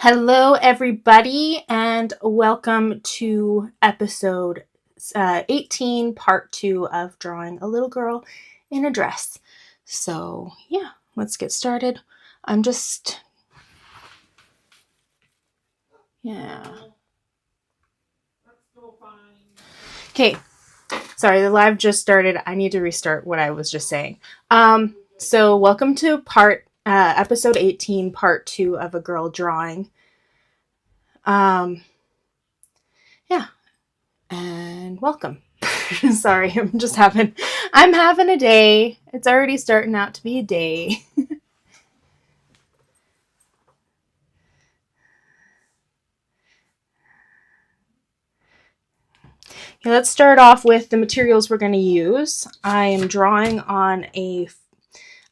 Hello, everybody, and welcome to episode 18, part 2 of drawing a little girl in a dress. So, yeah, let's get started. Okay, sorry, the live just started. I need to restart what I was just saying. So welcome to episode 18, part 2 of a girl drawing. Yeah, and welcome. Sorry, I'm having a day. It's already starting out to be a day. Okay, let's start off with the materials we're going to use. I am drawing on a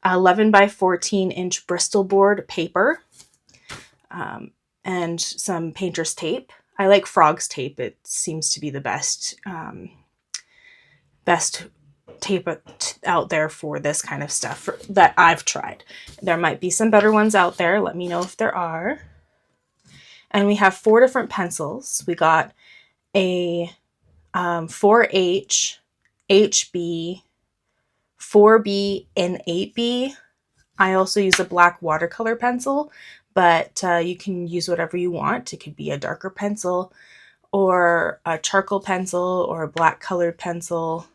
11 by 14 inch Bristol board paper and some painter's tape. I like Frog's tape. It seems to be the best tape out there for this kind of stuff that I've tried. There might be some better ones out there. Let me know if there are. And we have 4 different pencils. We got a 4H, HB, 4B, and 8B. I also use a black watercolor pencil, but you can use whatever you want. It could be a darker pencil or a charcoal pencil or a black colored pencil,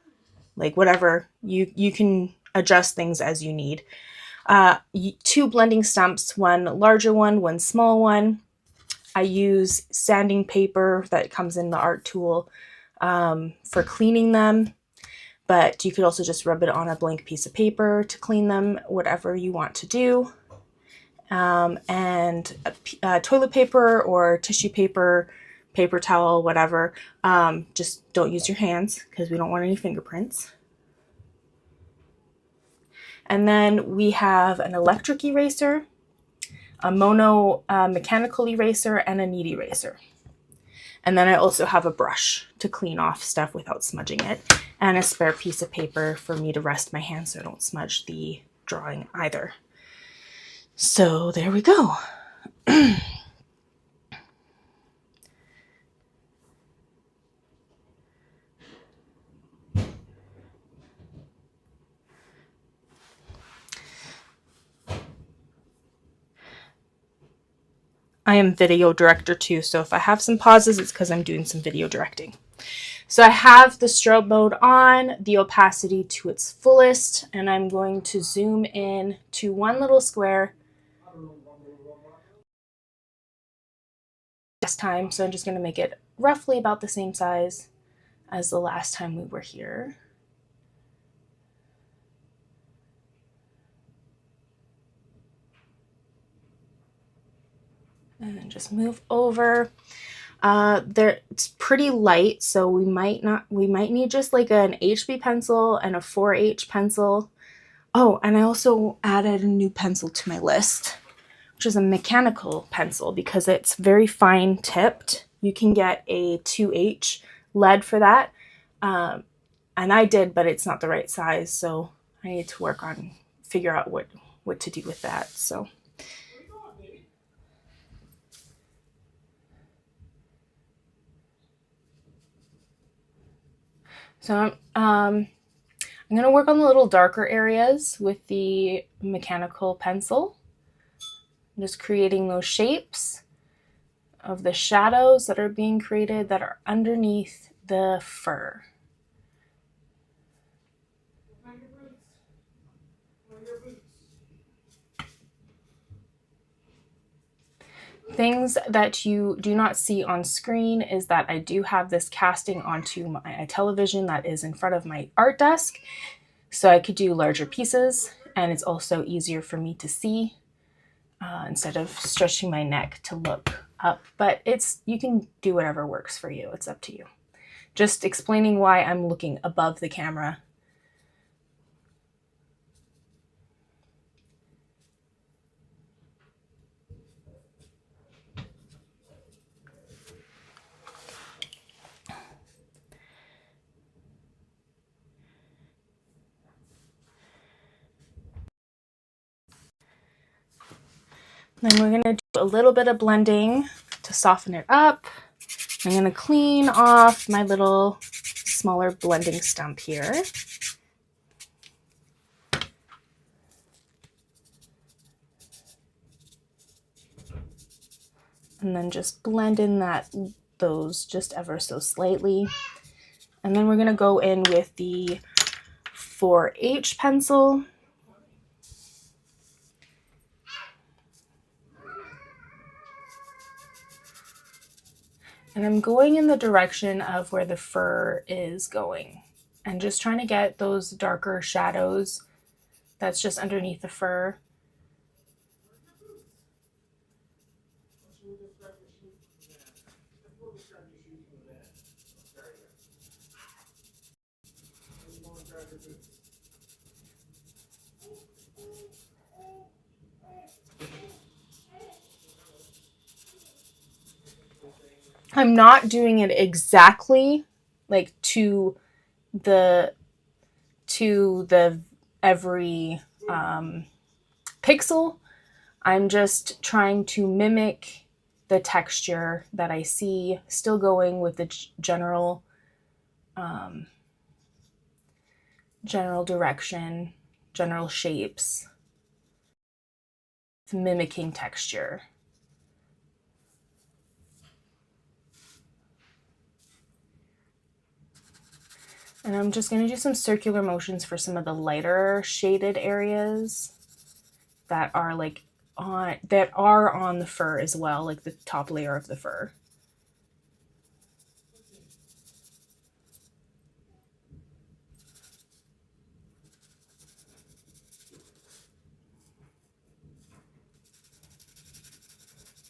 like whatever. You can adjust things as you need. 2 blending stumps, one larger one small one. I use sanding paper that comes in the art tool for cleaning them, but you could also just rub it on a blank piece of paper to clean them, whatever you want to do. And toilet paper or tissue paper, paper towel, whatever. Just don't use your hands because we don't want any fingerprints. And then we have an electric eraser, a mono mechanical eraser, and a knead eraser. And then I also have a brush to clean off stuff without smudging it, and a spare piece of paper for me to rest my hands so I don't smudge the drawing either. So there we go. I am video director too, so if I have some pauses, it's because I'm doing some video directing. So I have the strobe mode on, the opacity to its fullest, and I'm going to zoom in to one little square this time. So I'm just going to make it roughly about the same size as the last time we were here. And then just move over. It's pretty light, so we might need just like an HB pencil and a 4H pencil. Oh, and I also added a new pencil to my list, which is a mechanical pencil because it's very fine tipped. You can get a 2H lead for that. And I did, but it's not the right size, so I need to figure out what to do with that. So I'm going to work on the little darker areas with the mechanical pencil. I'm just creating those shapes of the shadows that are being created that are underneath the fur. Things that you do not see on screen is that I do have this casting onto my television that is in front of my art desk, so I could do larger pieces, and it's also easier for me to see instead of stretching my neck to look up. But you can do whatever works for you. It's up to you. Just explaining why I'm looking above the camera. Then we're going to A little bit of blending to soften it up. I'm going to clean off my little smaller blending stump here. And then just blend in those just ever so slightly. And then we're going to go in with the 4H pencil. And I'm going in the direction of where the fur is going and just trying to get those darker shadows that's just underneath the fur. I'm not doing it exactly like to the every pixel. I'm just trying to mimic the texture that I see, still going with the general direction, general shapes, mimicking texture. And I'm just going to do some circular motions for some of the lighter shaded areas that are on the fur as well, like the top layer of the fur.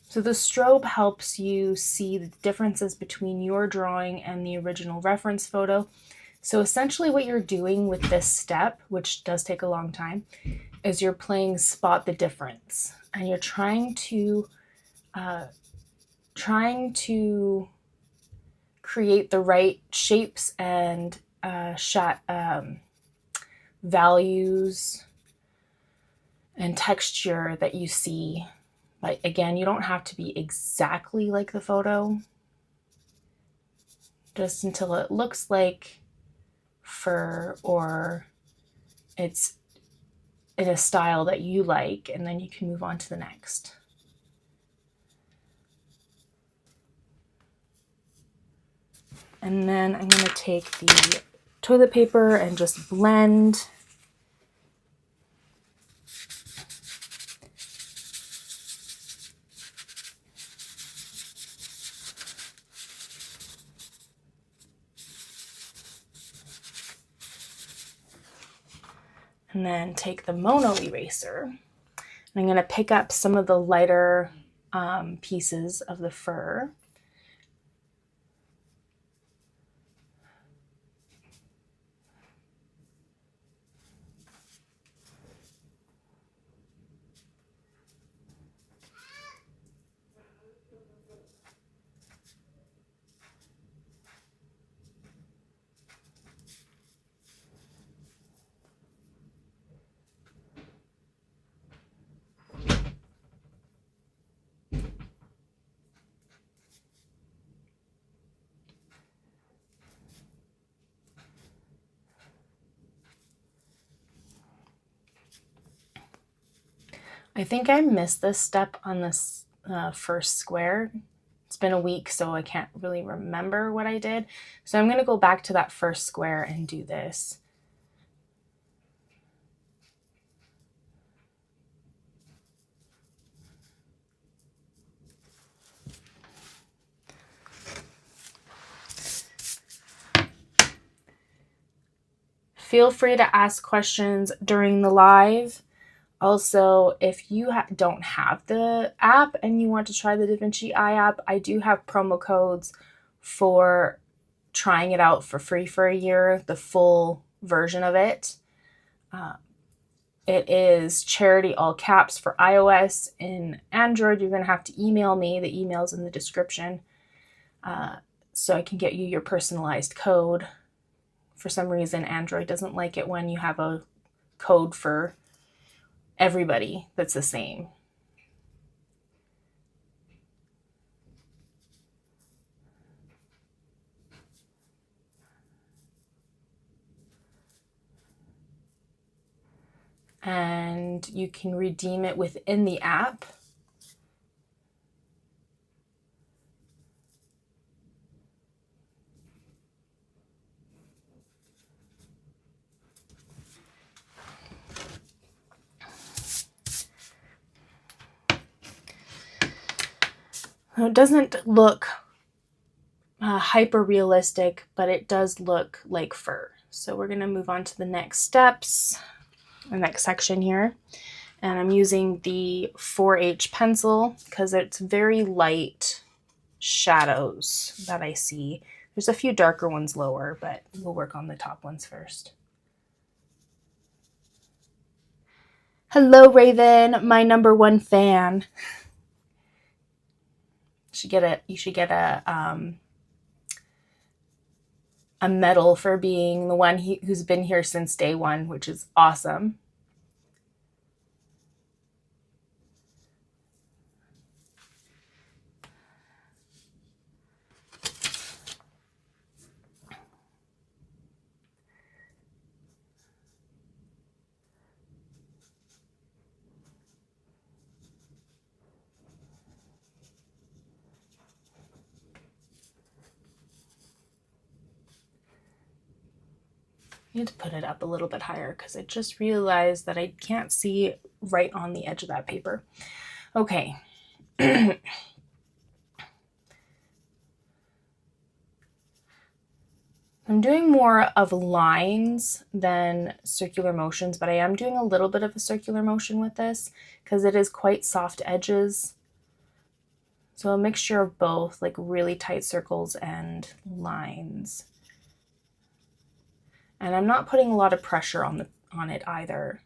So the strobe helps you see the differences between your drawing and the original reference photo. So essentially what you're doing with this step, which does take a long time, is you're playing spot the difference. And you're trying to create the right shapes and values and texture that you see. But again, you don't have to be exactly like the photo, just until it looks like fur or it's in a style that you like, and then you can move on to the next. And then I'm going to take the toilet paper and just blend. And then take the mono eraser. And I'm going to pick up some of the lighter pieces of the fur. I think I missed this step on this first square. It's been a week, so I can't really remember what I did. So I'm going to go back to that first square and do this. Feel free to ask questions during the live. Also, if you don't have the app and you want to try the Vinci Eye app, I do have promo codes for trying it out for free for a year, the full version of it. It is charity all caps for iOS. In Android, you're going to have to email me. The email's in the description so I can get you your personalized code. For some reason, Android doesn't like it when you have a code for everybody that's the same. and you can redeem it within the app. It doesn't look hyper realistic, but it does look like fur. So we're going to move on to the next steps, the next section here. And I'm using the 4H pencil because it's very light shadows that I see. There's a few darker ones lower, but we'll work on the top ones first. Hello, Raven, my #1 fan. You should get a medal for being the one who's been here since day one, which is awesome. I need to put it up a little bit higher because I just realized that I can't see right on the edge of that paper. Okay. I'm doing more of lines than circular motions, but I am doing a little bit of a circular motion with this because it is quite soft edges. So a mixture of both, like really tight circles and lines. And I'm not putting a lot of pressure on it either.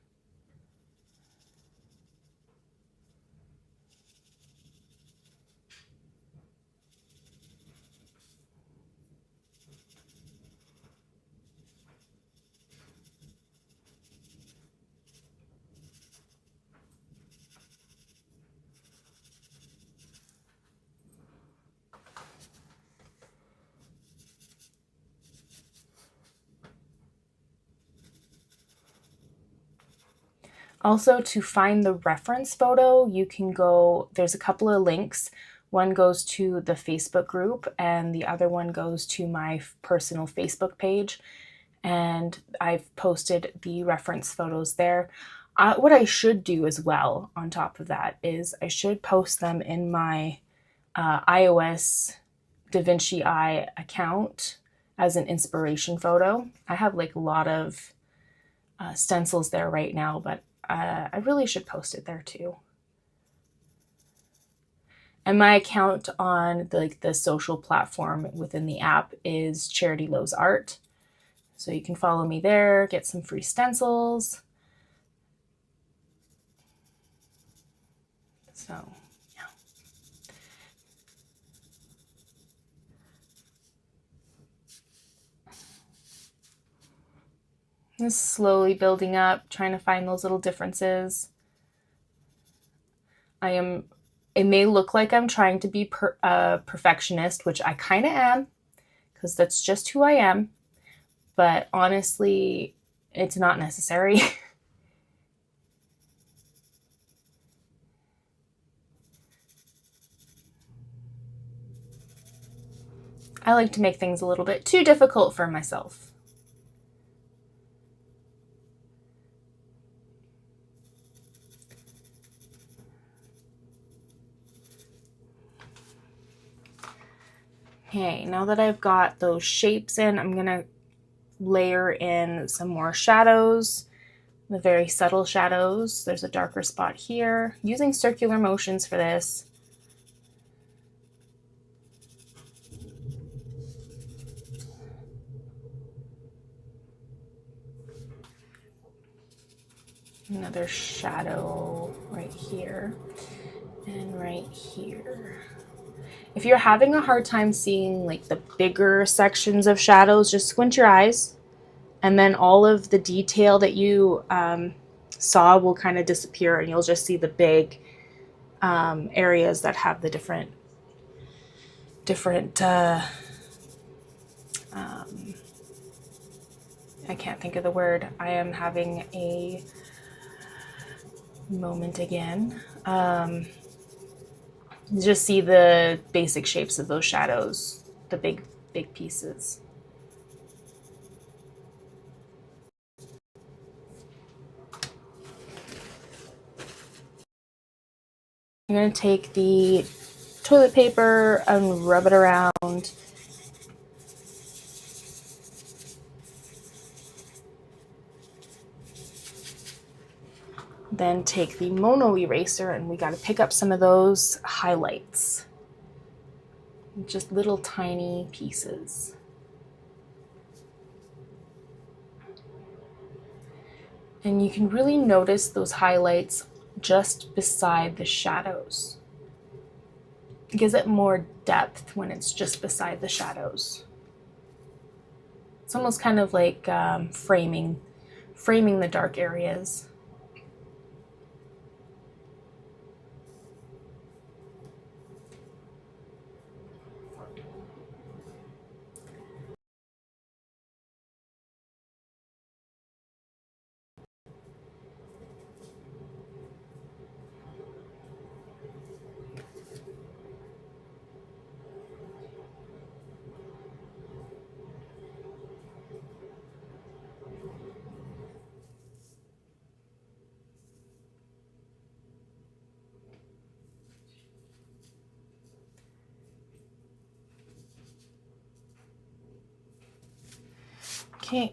Also, to find the reference photo, you can go, there's a couple of links. One goes to the Facebook group and the other one goes to my personal Facebook page. And I've posted the reference photos there. What I should do as well on top of that is I should post them in my iOS Vinci Eye account as an inspiration photo. I have like a lot of stencils there right now, but I really should post it there too. And my account on the social platform within the app is charitylowsart. So you can follow me there, get some free stencils. So, yeah. Just slowly building up, trying to find those little differences. It may look like I'm trying to be a perfectionist, which I kind of am, because that's just who I am. But honestly, it's not necessary. I like to make things a little bit too difficult for myself. Okay, now that I've got those shapes in, I'm gonna layer in some more shadows, the very subtle shadows. There's a darker spot here. Using circular motions for this. Another shadow right here and right here. If you're having a hard time seeing like the bigger sections of shadows, just squint your eyes and then all of the detail that you saw will kind of disappear and you'll just see the big areas that have the different I can't think of the word. I am having a moment again. Just see the basic shapes of those shadows, the big pieces. I'm going to take the toilet paper and rub it around. Then take the mono eraser and we got to pick up some of those highlights. Just little tiny pieces. And you can really notice those highlights just beside the shadows. It gives it more depth when it's just beside the shadows. It's almost kind of like framing the dark areas. Okay,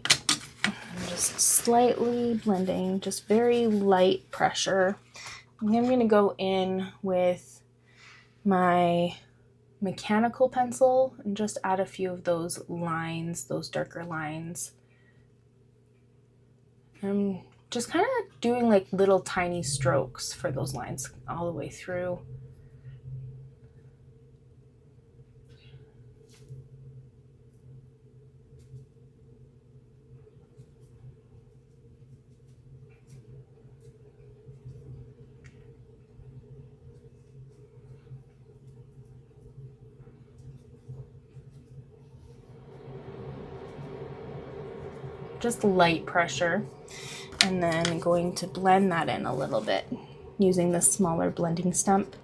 I'm just slightly blending, just very light pressure. And then I'm going to go in with my mechanical pencil and just add a few of those lines, those darker lines. I'm just kind of doing like little tiny strokes for those lines all the way through. Just light pressure, and then going to blend that in a little bit using this smaller blending stump.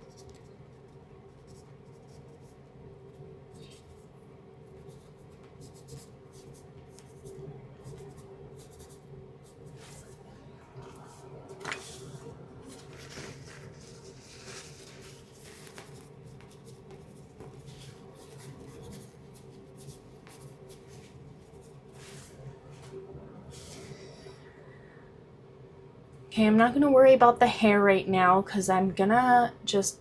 Okay, I'm not going to worry about the hair right now because I'm going to just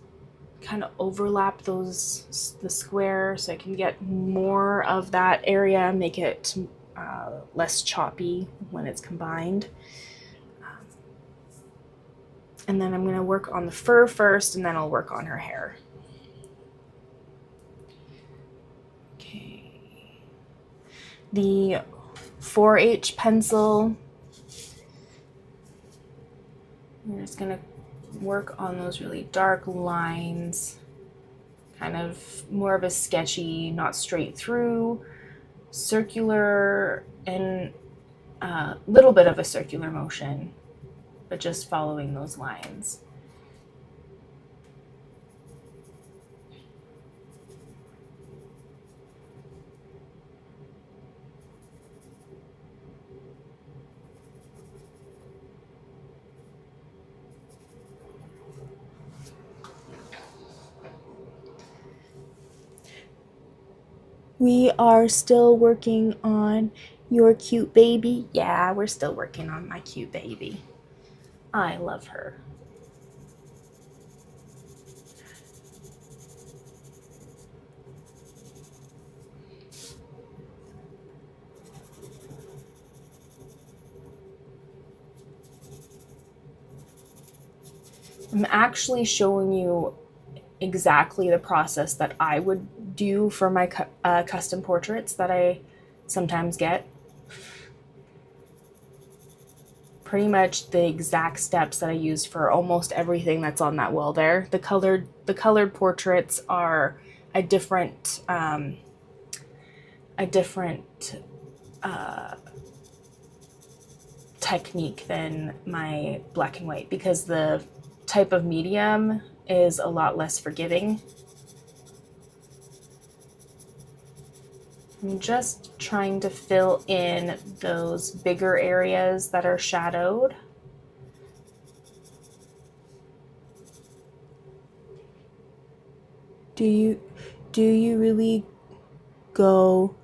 kind of overlap the square so I can get more of that area, make it less choppy when it's combined. And then I'm going to work on the fur first, and then I'll work on her hair. Okay. The 4H pencil, I'm just going to work on those really dark lines, kind of more of a sketchy, not straight through, circular, and a little bit of a circular motion, but just following those lines. We are still working on your cute baby. Yeah, we're still working on my cute baby. I love her. I'm actually showing you exactly the process that I would do for my custom portraits that I sometimes get. Pretty much the exact steps that I used for almost everything that's on that wall there. The colored portraits are a different technique than my black and white because the type of medium is a lot less forgiving. I'm just trying to fill in those bigger areas that are shadowed. Do you really go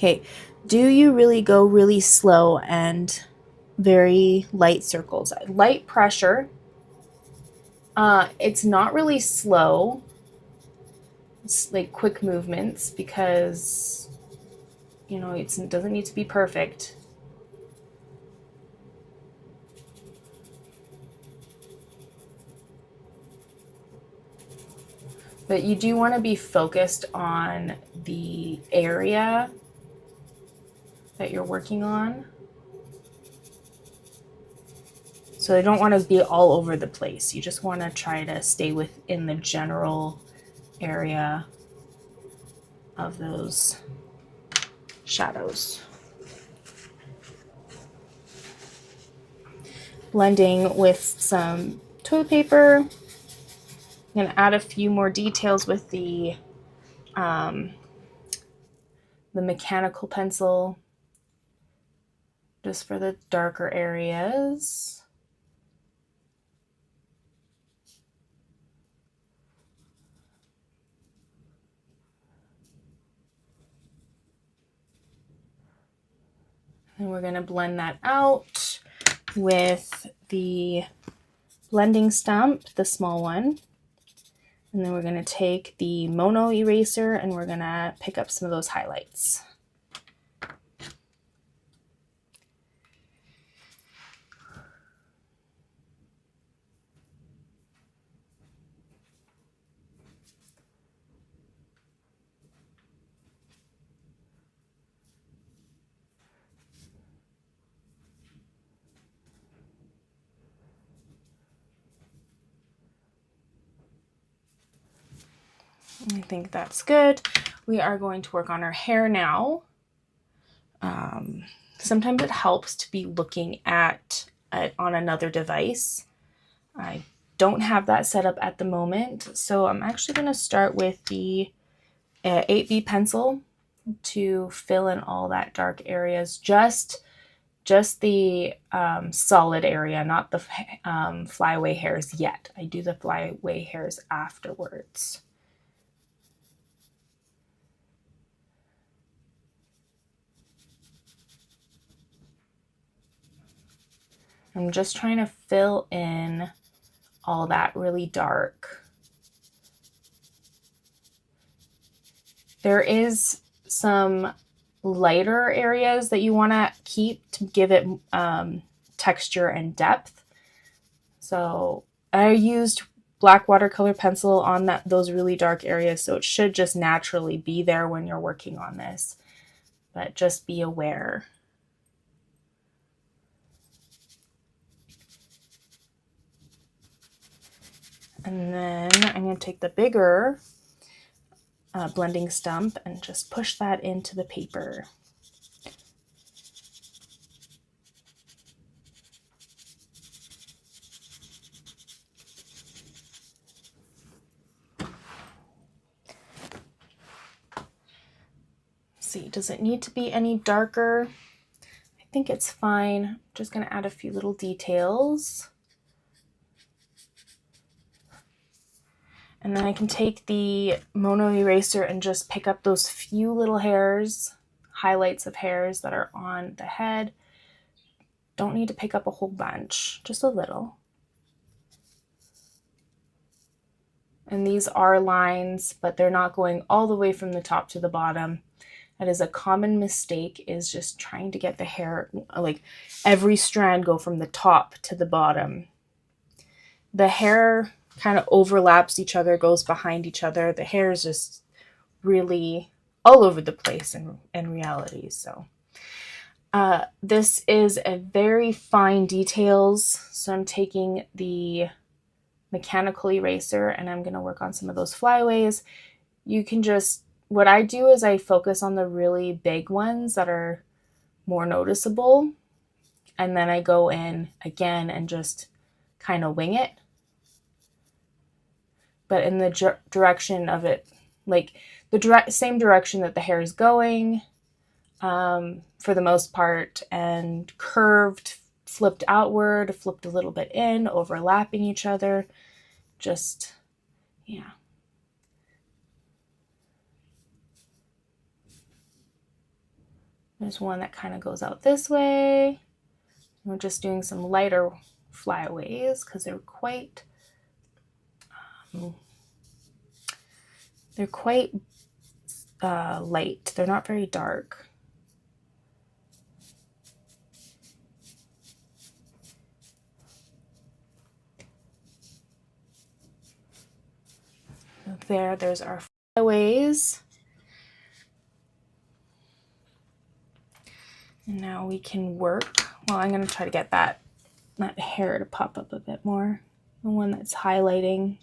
Okay, do you really go really slow and very light circles? Light pressure. It's not really slow. It's like quick movements because, you know, it doesn't need to be perfect. But you do want to be focused on the area that you're working on. So you don't want to be all over the place. You just want to try to stay within the general area of those shadows. Blending with some toilet paper. I'm going to add a few more details with the mechanical pencil, just for the darker areas. And we're going to blend that out with the blending stump, the small one. And then we're going to take the mono eraser and we're going to pick up some of those highlights. I think that's good. We are going to work on our hair now. Sometimes it helps to be looking at it on another device. I don't have that set up at the moment, so I'm actually going to start with the 8B pencil to fill in all that dark areas. Just the solid area, not the flyaway hairs yet. I do the flyaway hairs afterwards. I'm just trying to fill in all that really dark. There is some lighter areas that you want to keep to give it texture and depth. So I used black watercolor pencil on those really dark areas, so it should just naturally be there when you're working on this, but just be aware. And then I'm going to take the bigger blending stump and just push that into the paper. See, does it need to be any darker? I think it's fine. I'm just going to add a few little details. And then I can take the mono eraser and just pick up those few little hairs, highlights of hairs that are on the head. Don't need to pick up a whole bunch, just a little. And these are lines, but they're not going all the way from the top to the bottom. That is a common mistake, is just trying to get the hair, like every strand go from the top to the bottom. The hair kind of overlaps each other, goes behind each other. The hair is just really all over the place in reality. So this is a very fine details. So I'm taking the mechanical eraser and I'm going to work on some of those flyaways. You can just, what I do is I focus on the really big ones that are more noticeable, and then I go in again and just kind of wing it, but in the direction of it, like the same direction that the hair is going, for the most part, and curved, flipped outward, flipped a little bit in, overlapping each other. Just, yeah. There's one that kind of goes out this way. We're just doing some lighter flyaways because they're quite light. They're not very dark. There's our flyaways. And now we can work. Well, I'm going to try to get that hair to pop up a bit more. The one that's highlighting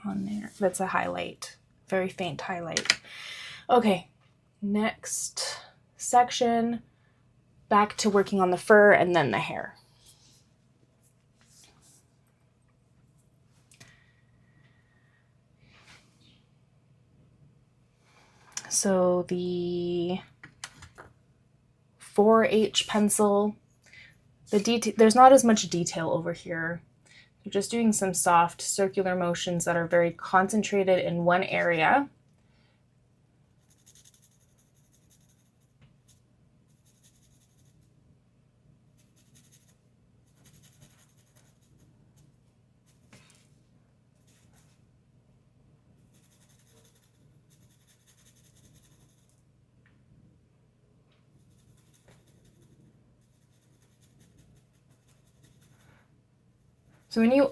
on there. That's a highlight. Very faint highlight. Okay, next section. Back to working on the fur and then the hair. So the 4H pencil, there's not as much detail over here. You're just doing some soft circular motions that are very concentrated in one area. So when you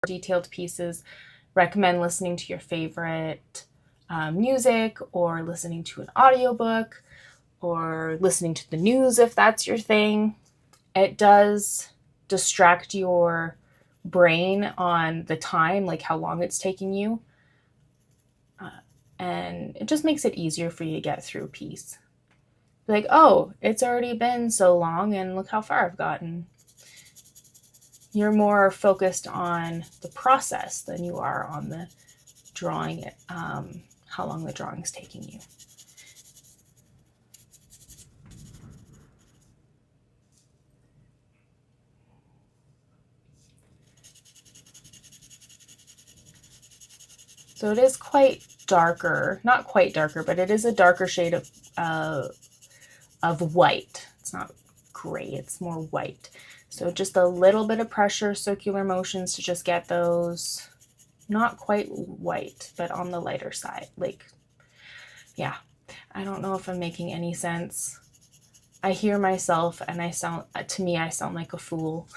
detailed pieces, recommend listening to your favorite music, or listening to an audiobook, or listening to the news if that's your thing. It does distract your brain on the time, like how long it's taking you. And it just makes it easier for you to get through a piece. Like, oh, it's already been so long and look how far I've gotten. You're more focused on the process than you are on the drawing, how long the drawing's taking you. So it is quite darker, not quite darker, but it is a darker shade of white. It's not gray, it's more white. So just a little bit of pressure, circular motions to just get those not quite white, but on the lighter side. Like, yeah, I don't know if I'm making any sense. I hear myself and I sound like a fool.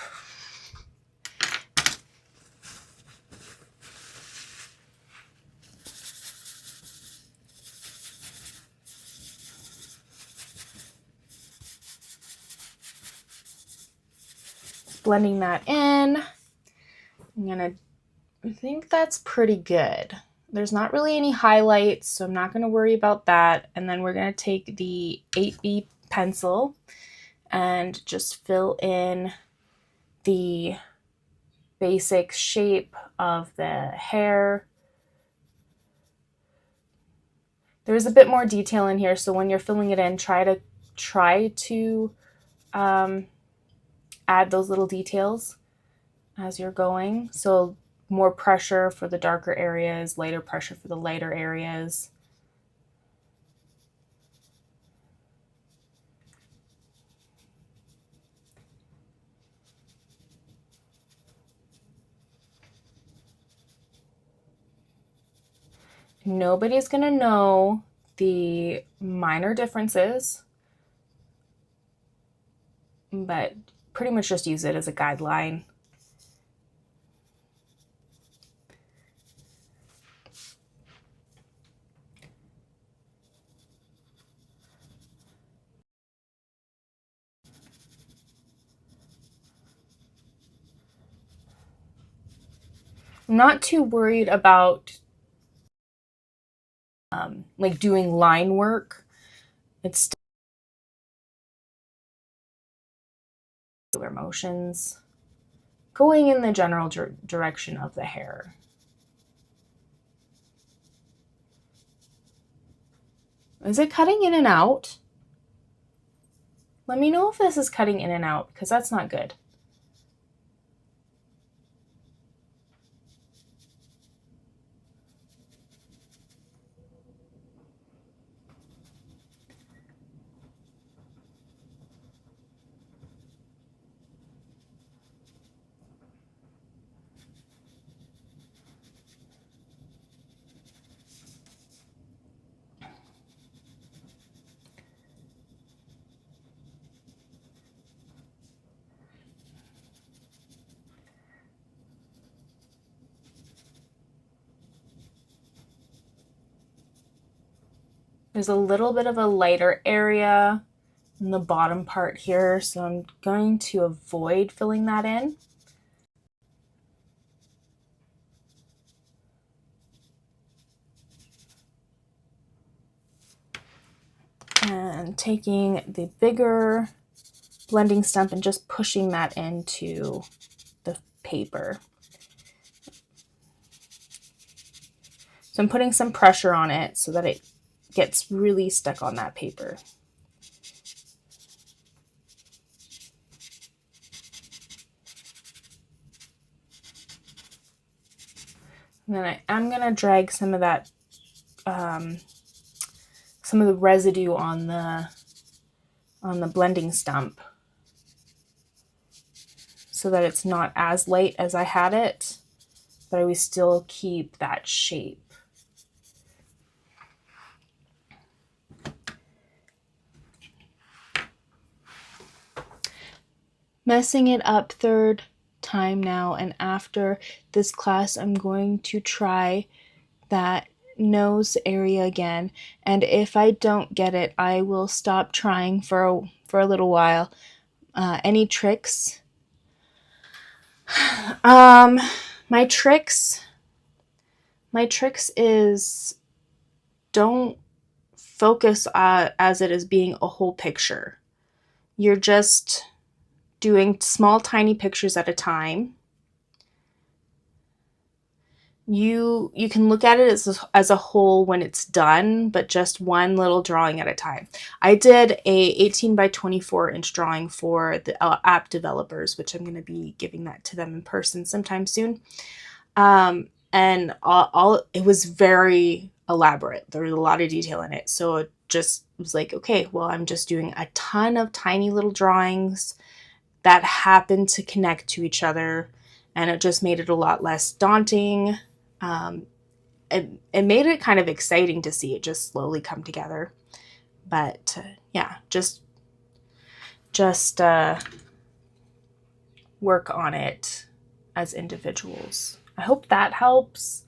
Blending that in. I think that's pretty good. There's not really any highlights, so I'm not going to worry about that. And then we're going to take the 8B pencil and just fill in the basic shape of the hair. There's a bit more detail in here, so when you're filling it in, try to add those little details as you're going. So more pressure for the darker areas, lighter pressure for the lighter areas. Nobody's going to know the minor differences, but pretty much just use it as a guideline. I'm not too worried about like doing line work. It's still motions going in the general direction of the hair. Is it cutting in and out? Let me know if this is cutting in and out, because that's not good. There's a little bit of a lighter area in the bottom part here, so I'm going to avoid filling that in. And taking the bigger blending stump and just pushing that into the paper. So I'm putting some pressure on it so that it gets really stuck on that paper. And then I am going to drag some of that, some of the residue on the blending stump so that it's not as light as I had it, but I will still keep that shape. Messing it up third time now, and after this class I'm going to try that nose area again, and if I don't get it I will stop trying for a little while. Any tricks? My tricks is don't focus as it as being a whole picture. You're just doing small tiny pictures at a time. You can look at it as a whole when it's done, but just one little drawing at a time. I did a 18 by 24 inch drawing for the app developers, which I'm going to be giving that to them in person sometime soon. And it was very elaborate. There was a lot of detail in it. So it just was like, okay, well, I'm just doing a ton of tiny little drawings that happen to connect to each other. And it just made it a lot less daunting. It made it kind of exciting to see it just slowly come together. But yeah, just work on it as individuals. I hope that helps.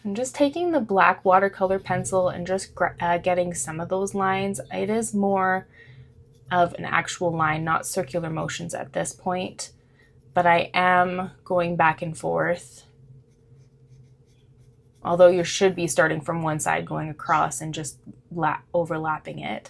I'm just taking the black watercolor pencil and just getting some of those lines. It is more of an actual line, not circular motions at this point, but I am going back and forth. Although you should be starting from one side, going across and just overlapping it.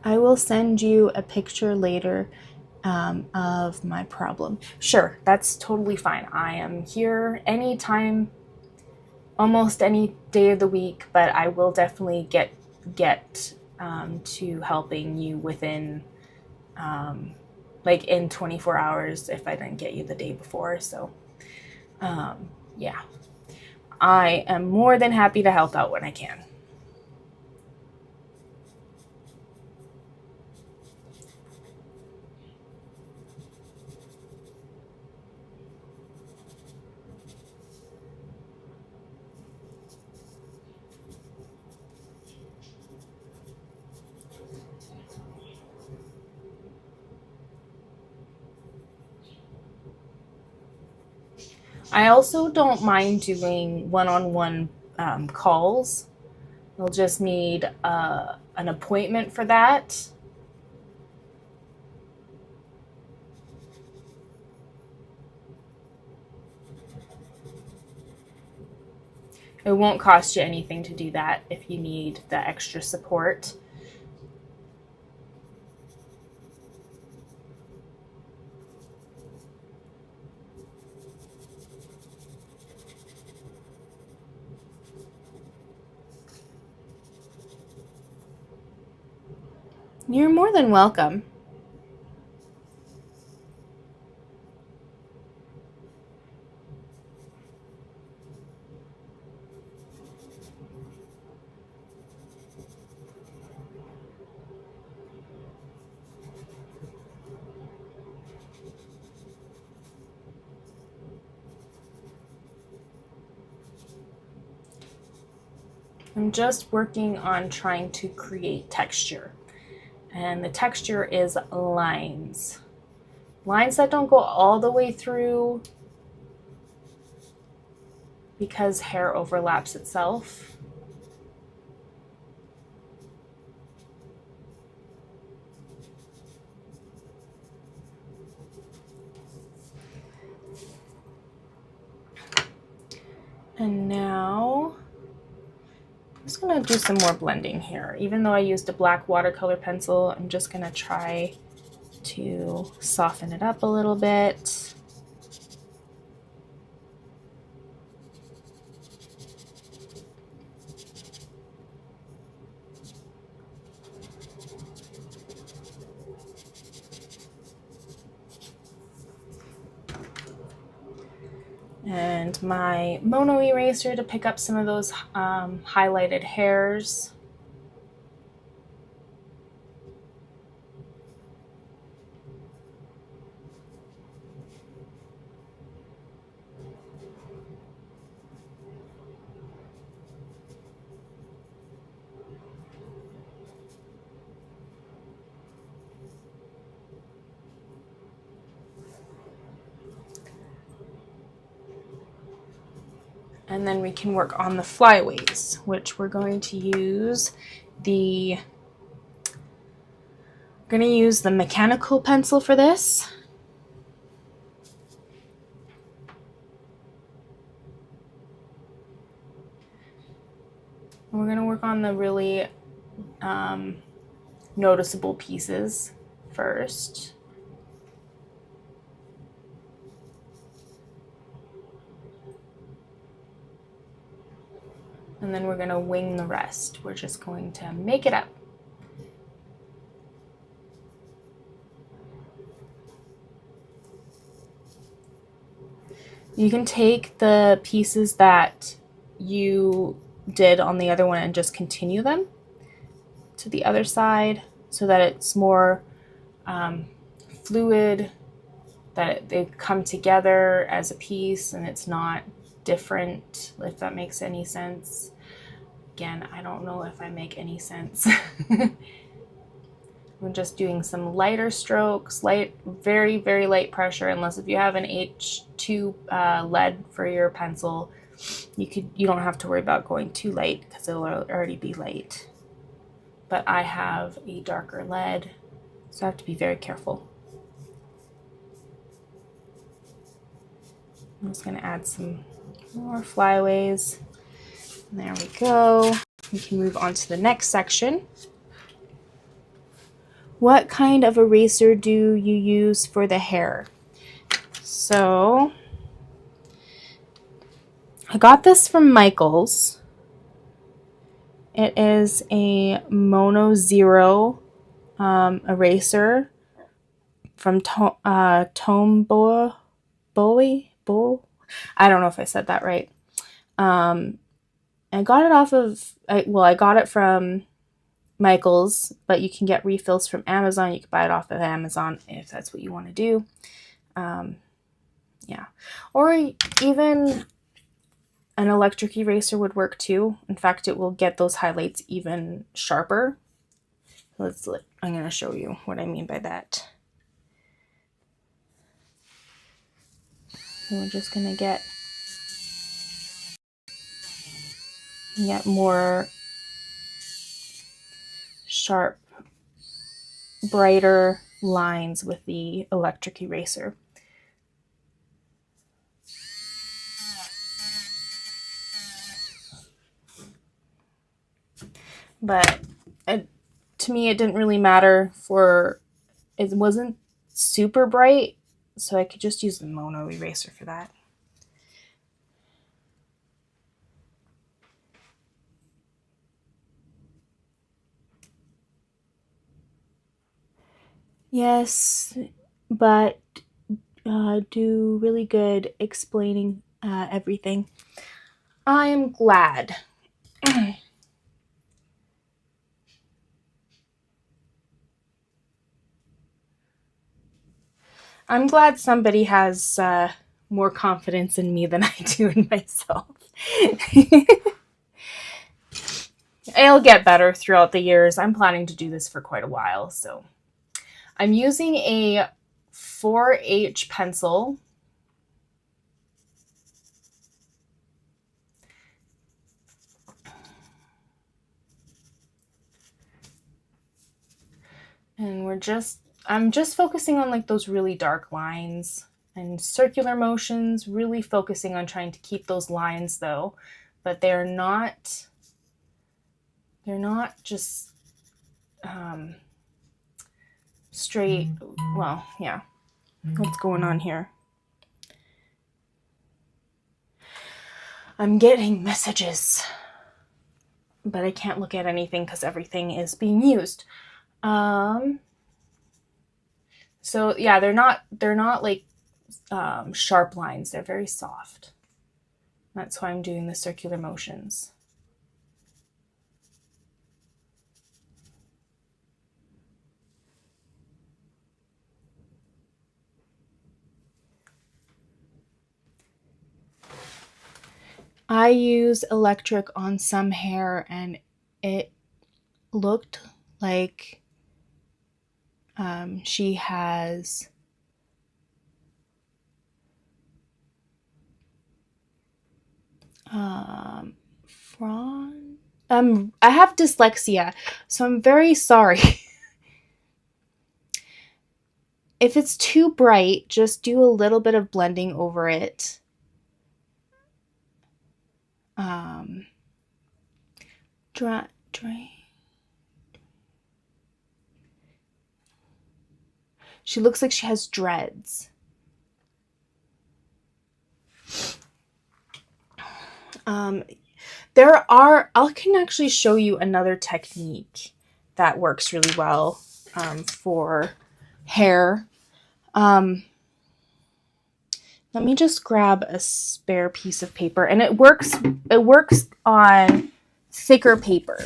I will send you a picture later of my problem. Sure, that's totally fine. I am here anytime, almost any day of the week, but I will definitely get to helping you within like in 24 hours if I didn't get you the day before. So yeah, I am more than happy to help out when I can. I also don't mind doing one-on-one calls. You'll just need an appointment for that. It won't cost you anything to do that if you need the extra support. You're more than welcome. I'm just working on trying to create texture. And the texture is lines. Lines that don't go all the way through because hair overlaps itself. And now I'm just gonna do some more blending here. Even though I used a black watercolor pencil, I'm just gonna try to soften it up a little bit. And my mono eraser to pick up some of those highlighted hairs. And then we can work on the flyaways, which we're going to use the mechanical pencil for this. And we're going to work on the really noticeable pieces first. And then we're going to wing the rest. We're just going to make it up. You can take the pieces that you did on the other one and just continue them to the other side so that it's more fluid, that they come together as a piece and it's not different, if that makes any sense. Again, I don't know if I make any sense. I'm just doing some lighter strokes, very, very light pressure, unless if you have an H2 lead for your pencil, you don't have to worry about going too light because it'll already be light. But I have a darker lead, so I have to be very careful. I'm just going to add some more flyaways. And there we go. We can move on to the next section. What kind of eraser do you use for the hair? So I got this from Michael's. It is a Mono Zero eraser from Tomboy. I don't know if I said that right. I got it off of, I got it from Michael's, but you can get refills from Amazon. You can buy it off of Amazon if that's what you want to do. Yeah. Or even an electric eraser would work too. In fact, it will get those highlights even sharper. I'm going to show you what I mean by that. So we're just going to get get more sharp, brighter lines with the electric eraser. But to me, it didn't really matter it wasn't super bright, so I could just use the mono eraser for that. Yes, but do really good explaining everything. I am glad. I'm glad somebody has more confidence in me than I do in myself. It'll get better throughout the years. I'm planning to do this for quite a while, so I'm using a 4H pencil. And I'm just focusing on like those really dark lines and circular motions, really focusing on trying to keep those lines though, but they're not just straight. Well, yeah. What's going on here? I'm getting messages, but I can't look at anything because everything is being used. So yeah, they're not like sharp lines. They're very soft. That's why I'm doing the circular motions. I use electric on some hair and it looked like she has I have dyslexia, so I'm very sorry. If it's too bright, just do a little bit of blending over it. Dry. She looks like she has dreads. I can actually show you another technique that works really well for hair. Let me just grab a spare piece of paper, and it works on thicker paper.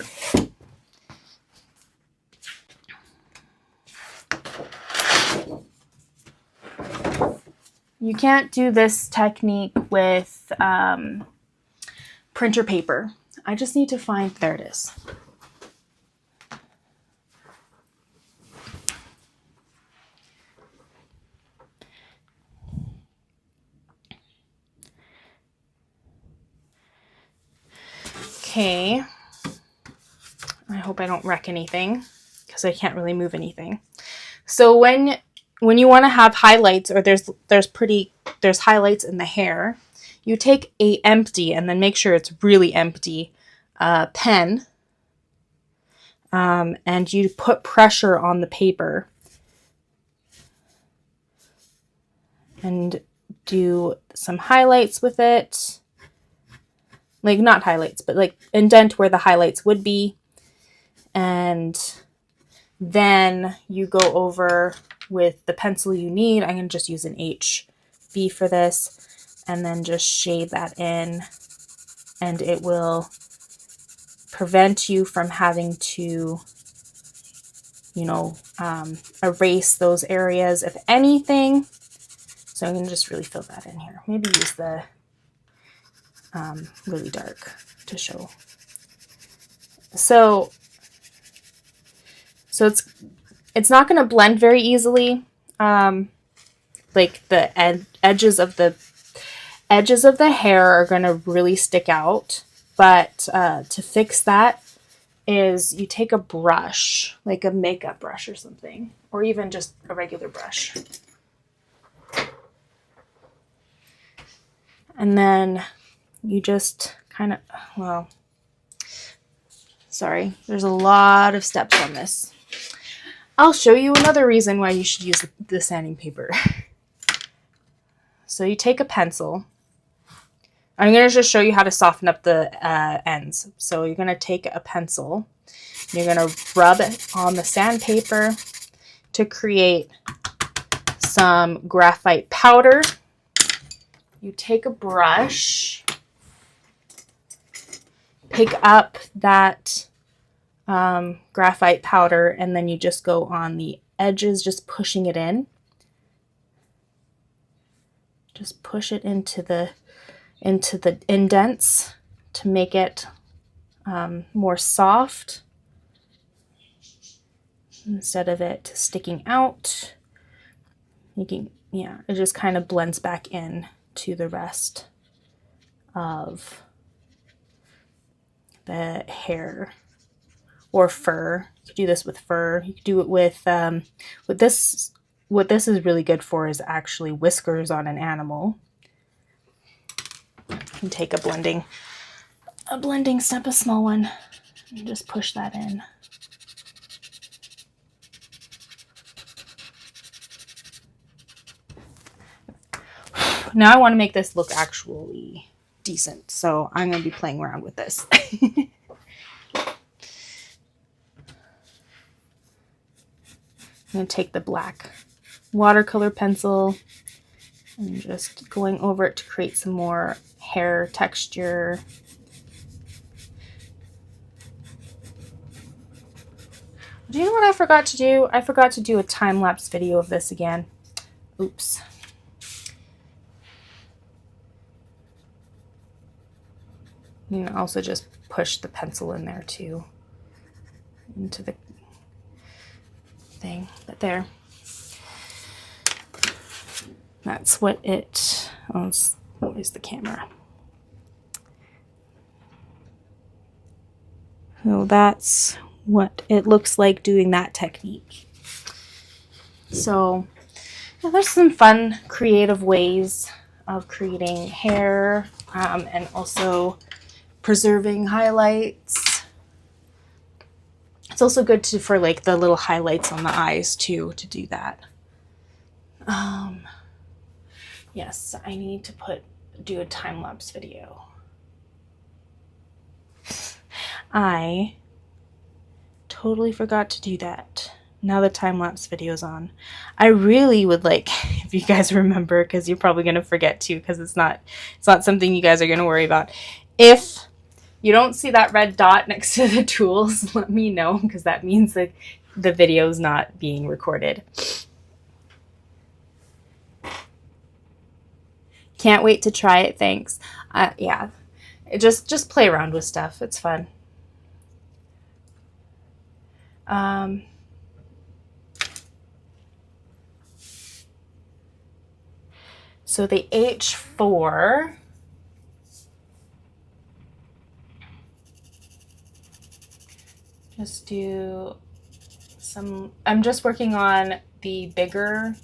You can't do this technique with printer paper. I just need to find, there it is. Okay. I hope I don't wreck anything because I can't really move anything. So when you want to have highlights, or there's highlights in the hair, you take a empty, and then make sure it's really empty, pen, and you put pressure on the paper and do some highlights with it. Like, not highlights, but like indent where the highlights would be. And then you go over with the pencil you need. I'm going to just use an HB for this, and then just shade that in, and it will prevent you from having to, erase those areas, if anything. So I'm going to just really fill that in here. Maybe use the really dark to show. So it's not going to blend very easily. Like the edges of the hair are going to really stick out. But to fix that is you take a brush, like a makeup brush or something, or even just a regular brush. And then you just kind of, well, sorry, there's a lot of steps on this. I'll show you another reason why you should use the sanding paper. So you take a pencil. I'm going to just show you how to soften up the ends. So you're going to take a pencil. You're going to rub it on the sandpaper to create some graphite powder. You take a brush, pick up that graphite powder, and then you just go on the edges, just pushing it in. Just push it into the indents to make it more soft instead of it sticking out. It just kind of blends back in to the rest of the hair or fur. You could do this with fur. You could do it with this. What this is really good for is actually whiskers on an animal. You can take a blending step, a small one, and just push that in. Now I want to make this look actually decent, so I'm going to be playing around with this. I'm going to take the black watercolor pencil and just going over it to create some more hair texture. Do you know what I forgot to do? I forgot to do a time-lapse video of this again. Oops. You can also just push the pencil in there too, into the thing. But there. That's what it, where's the camera? So that's what it looks like doing that technique. So yeah, there's some fun, creative ways of creating hair and also preserving highlights. It's also good for like the little highlights on the eyes too, to do that. Yes, I need to do a time-lapse video. I totally forgot to do that. Now the time-lapse video is on. I really would like, if you guys remember, because you're probably going to forget too, because it's not something you guys are going to worry about. If you don't see that red dot next to the tools, let me know, because that means that the video is not being recorded. Can't wait to try it, thanks. Yeah, just play around with stuff. It's fun. So the H4, just do some, I'm just working on the bigger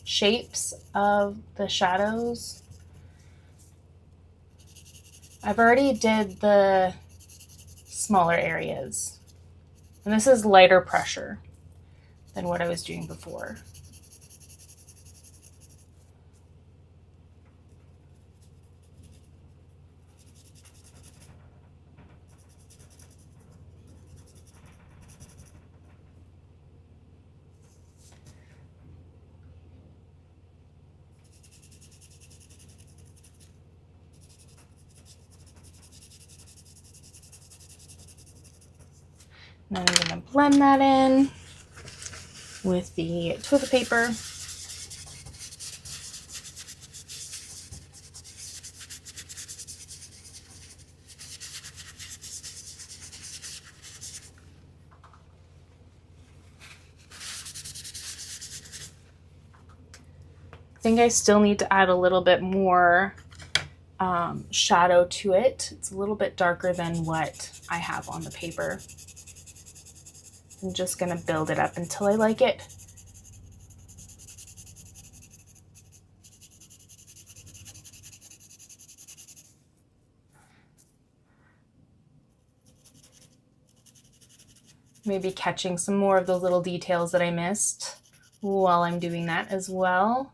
shapes of the shadows. I've already did the smaller areas, and this is lighter pressure than what I was doing before. And then I'm going to blend that in with the toilet paper. I think I still need to add a little bit more shadow to it. It's a little bit darker than what I have on the paper. I'm just going to build it up until I like it. Maybe catching some more of those little details that I missed while I'm doing that as well.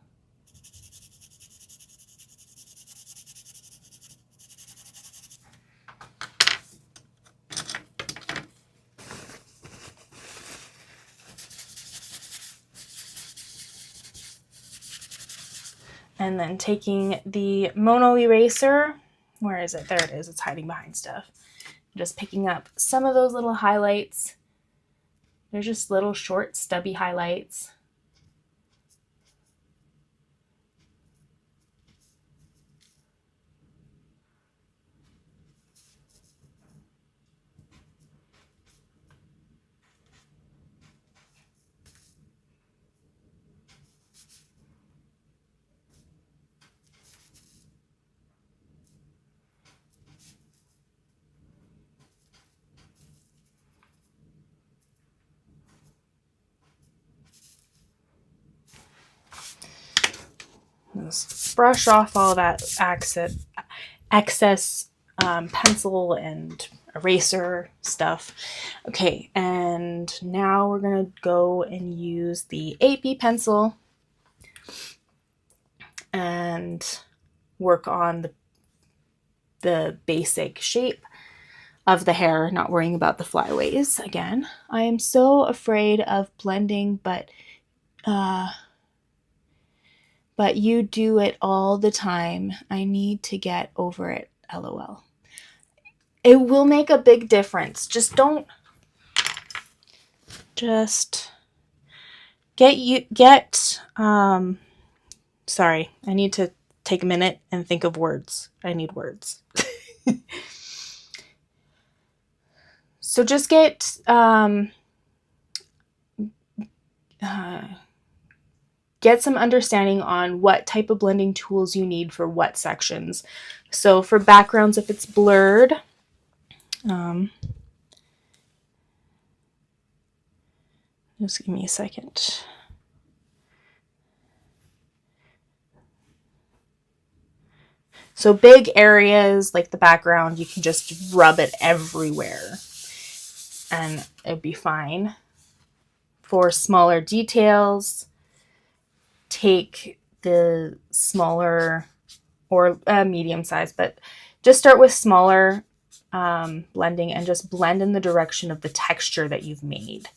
And then taking the mono eraser, where is it? There it is, it's hiding behind stuff. Just picking up some of those little highlights. They're just little short, stubby highlights. Just brush off all that excess pencil and eraser stuff. Okay, and now we're gonna go and use the 8B pencil and work on the basic shape of the hair, not worrying about the flyaways again. I am so afraid of blending, but you do it all the time. I need to get over it, LOL. It will make a big difference. Just sorry, I need to take a minute and think of words. I need words. So just get some understanding on what type of blending tools you need for what sections. So for backgrounds, if it's blurred, just give me a second. So big areas like the background, you can just rub it everywhere and it'd be fine. For smaller details, take the smaller or medium size, but just start with smaller blending and just blend in the direction of the texture that you've made.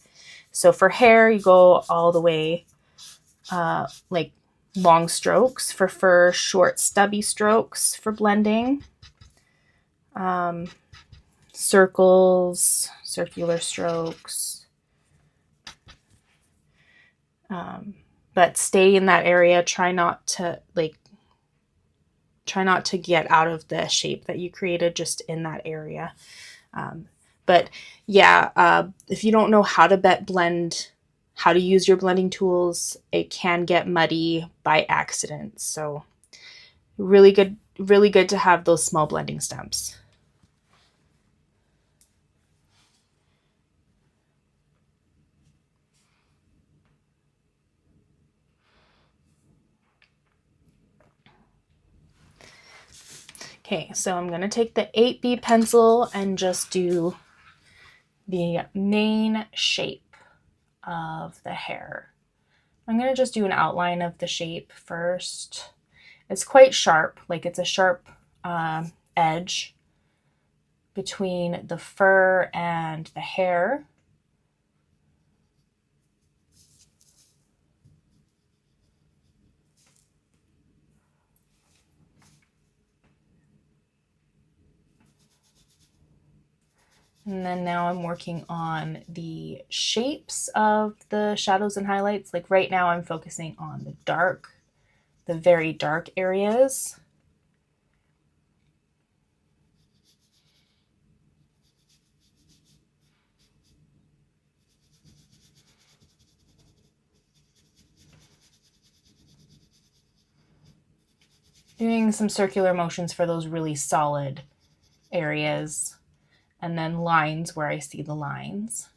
So for hair, you go all the way like long strokes. For fur, short stubby strokes for blending. Circles, circular strokes. But stay in that area. Try not to get out of the shape that you created just in that area. But yeah, if you don't know how to blend, how to use your blending tools, it can get muddy by accident. So really good to have those small blending stumps. Okay, so I'm going to take the 8B pencil and just do the main shape of the hair. I'm going to just do an outline of the shape first. It's quite sharp, like it's a sharp edge between the fur and the hair. And then now I'm working on the shapes of the shadows and highlights. Like right now I'm focusing on the very dark areas. Doing some circular motions for those really solid areas, and then lines where I see the lines.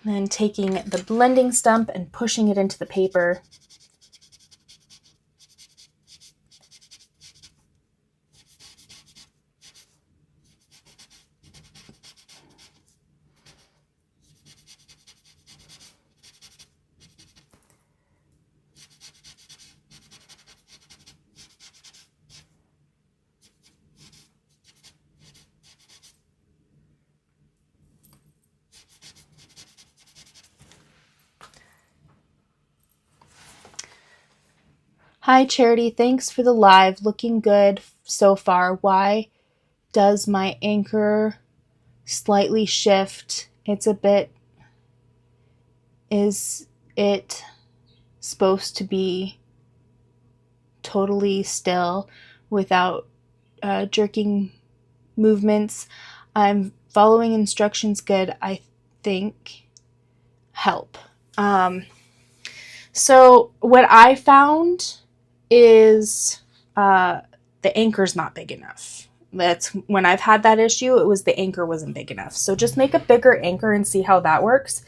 And then taking the blending stump and pushing it into the paper. Hi Charity, thanks for the live. Looking good so far. Why does my anchor slightly shift? Is it supposed to be totally still without jerking movements? I'm following instructions good, I think. Help. So what I found is the anchor's not big enough. That's when I've had that issue, it was the anchor wasn't big enough. So just make a bigger anchor and see how that works.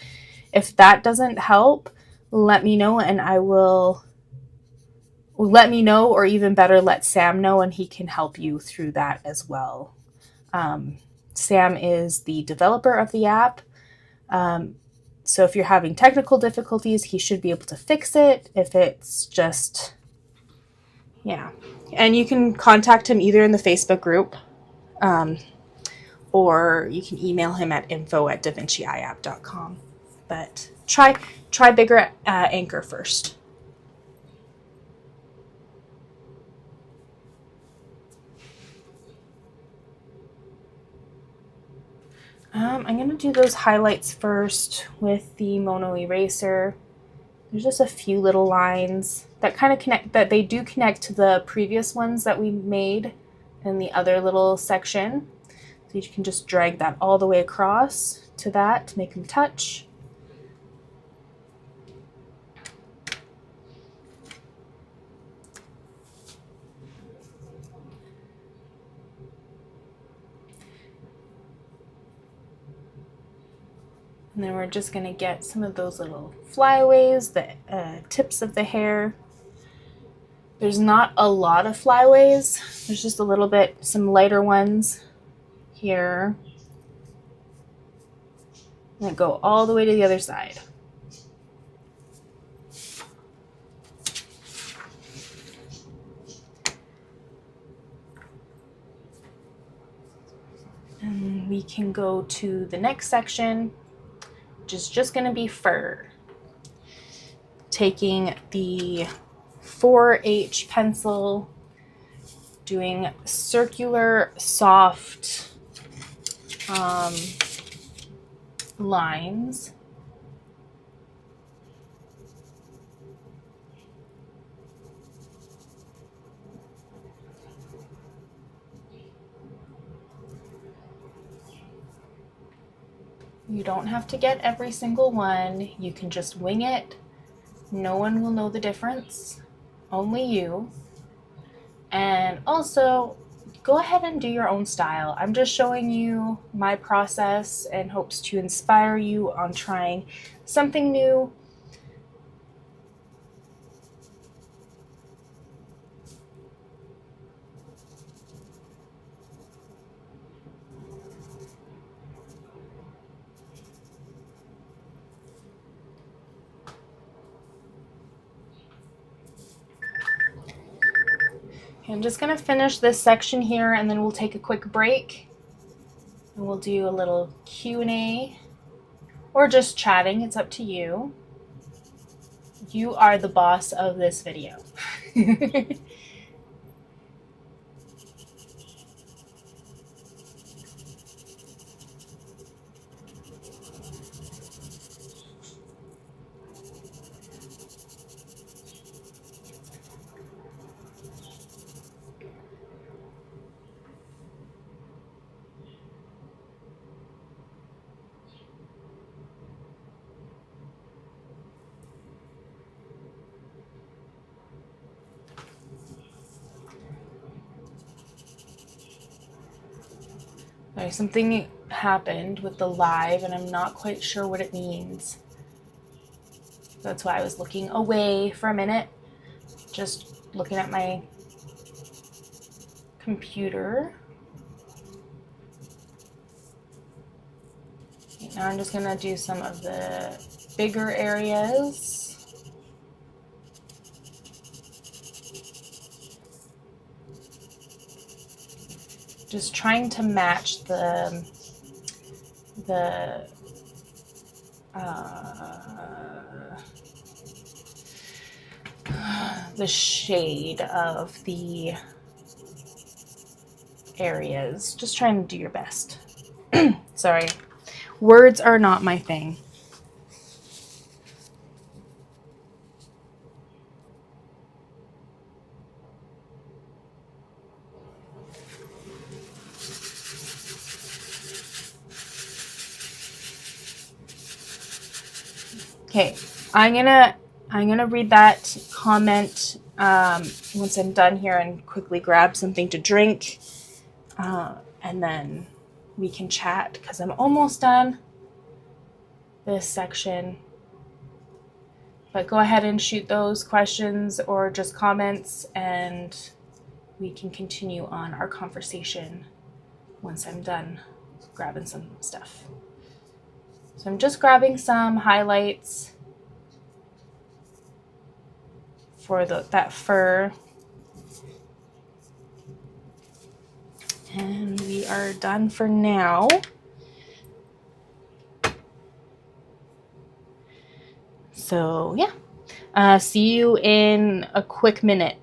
If that doesn't help, let me know and I will let me know, or even better, let Sam know and he can help you through that as well. Sam is the developer of the app. So if you're having technical difficulties, he should be able to fix it. If it's just, yeah. And you can contact him either in the Facebook group, or you can email him at info@davinciieapp.com. But try bigger anchor first. I'm going to do those highlights first with the Mono Eraser. There's just a few little lines that kind of connect, that they do connect to the previous ones that we made in the other little section. So you can just drag that all the way across to that to make them touch. And then we're just going to get some of those little flyaways, the tips of the hair. There's not a lot of flyaways. There's just a little bit, some lighter ones here. And go all the way to the other side. And we can go to the next section, which is just going to be fur. Taking the 4H pencil, doing circular soft lines. You don't have to get every single one. You can just wing it. No one will know the difference. Only you. And also, go ahead and do your own style. I'm just showing you my process in hopes to inspire you on trying something new. I'm just going to finish this section here and then we'll take a quick break and we'll do a little Q&A or just chatting. It's up to you. You are the boss of this video. Sorry, something happened with the live and I'm not quite sure what it means. That's why I was looking away for a minute, just looking at my computer. Okay, now I'm just gonna do some of the bigger areas. Just trying to match the shade of the areas. Just trying to do your best. Sorry, words are not my thing. Okay, I'm gonna read that comment once I'm done here and quickly grab something to drink, and then we can chat because I'm almost done this section. But go ahead and shoot those questions or just comments, and we can continue on our conversation once I'm done grabbing some stuff. So I'm just grabbing some highlights for that fur. And we are done for now. So yeah, see you in a quick minute.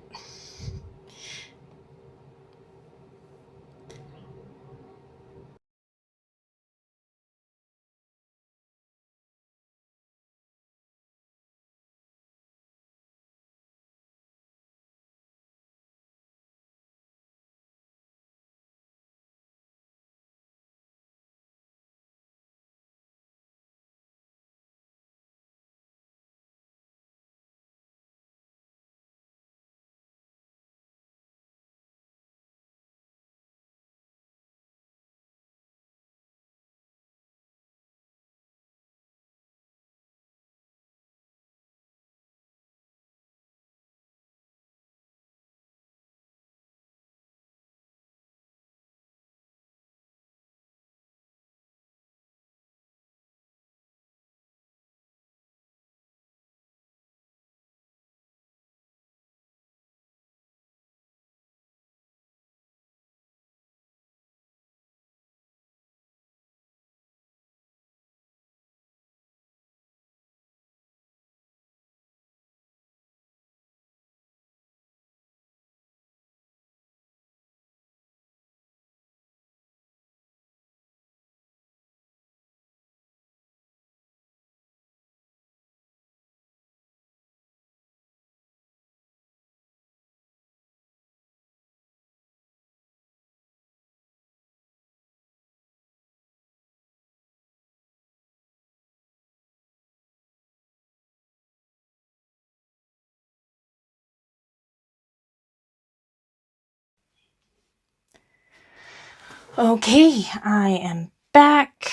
Okay, I am back.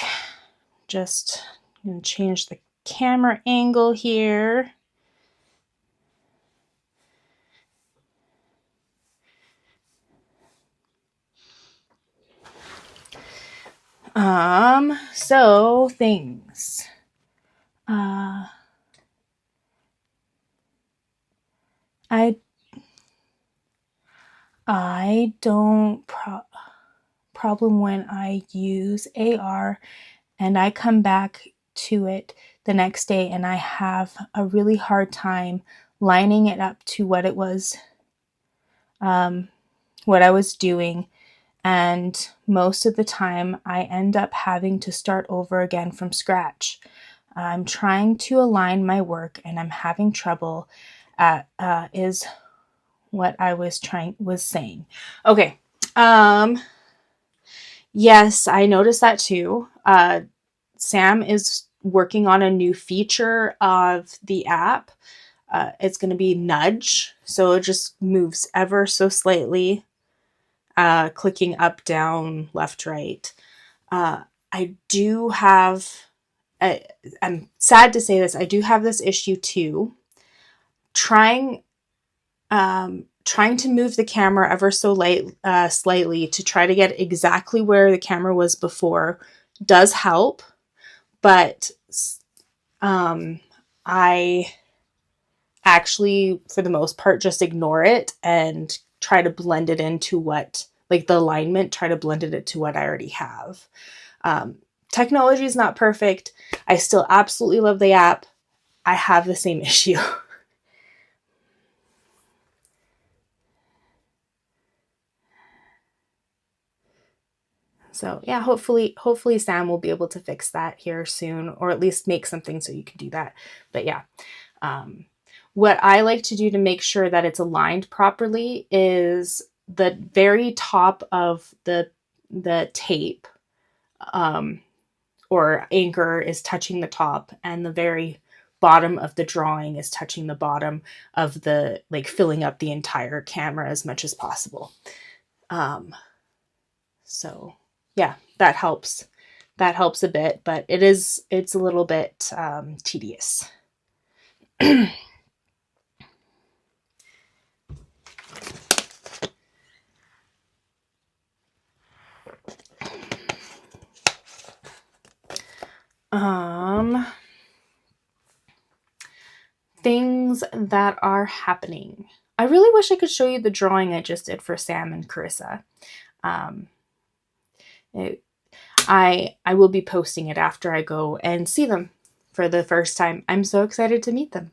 Just gonna change the camera angle here. So things. I don't problem when I use AR and I come back to it the next day and I have a really hard time lining it up to what it was, what I was doing. And most of the time I end up having to start over again from scratch. I'm trying to align my work and I'm having trouble is what I was saying. Okay. Yes, I noticed that too. Sam is working on a new feature of the app. It's going to be nudge. So it just moves ever so slightly, clicking up, down, left, right. I do have, I'm sad to say this, I do have this issue too. Trying to move the camera ever so slightly to try to get exactly where the camera was before does help, but I actually, for the most part, just ignore it and try to blend it into what, like the alignment, try to blend it into what I already have. Technology is not perfect. I still absolutely love the app. I have the same issue. So yeah, hopefully Sam will be able to fix that here soon, or at least make something so you can do that. But yeah, what I like to do to make sure that it's aligned properly is the very top of the tape or anchor is touching the top, and the very bottom of the drawing is touching the bottom of the, like, filling up the entire camera as much as possible. So yeah, that helps a bit, but it's a little bit tedious. Things that are happening. I really wish I could show you the drawing I just did for Sam and Carissa. I will be posting it after I go and see them for the first time. I'm so excited to meet them.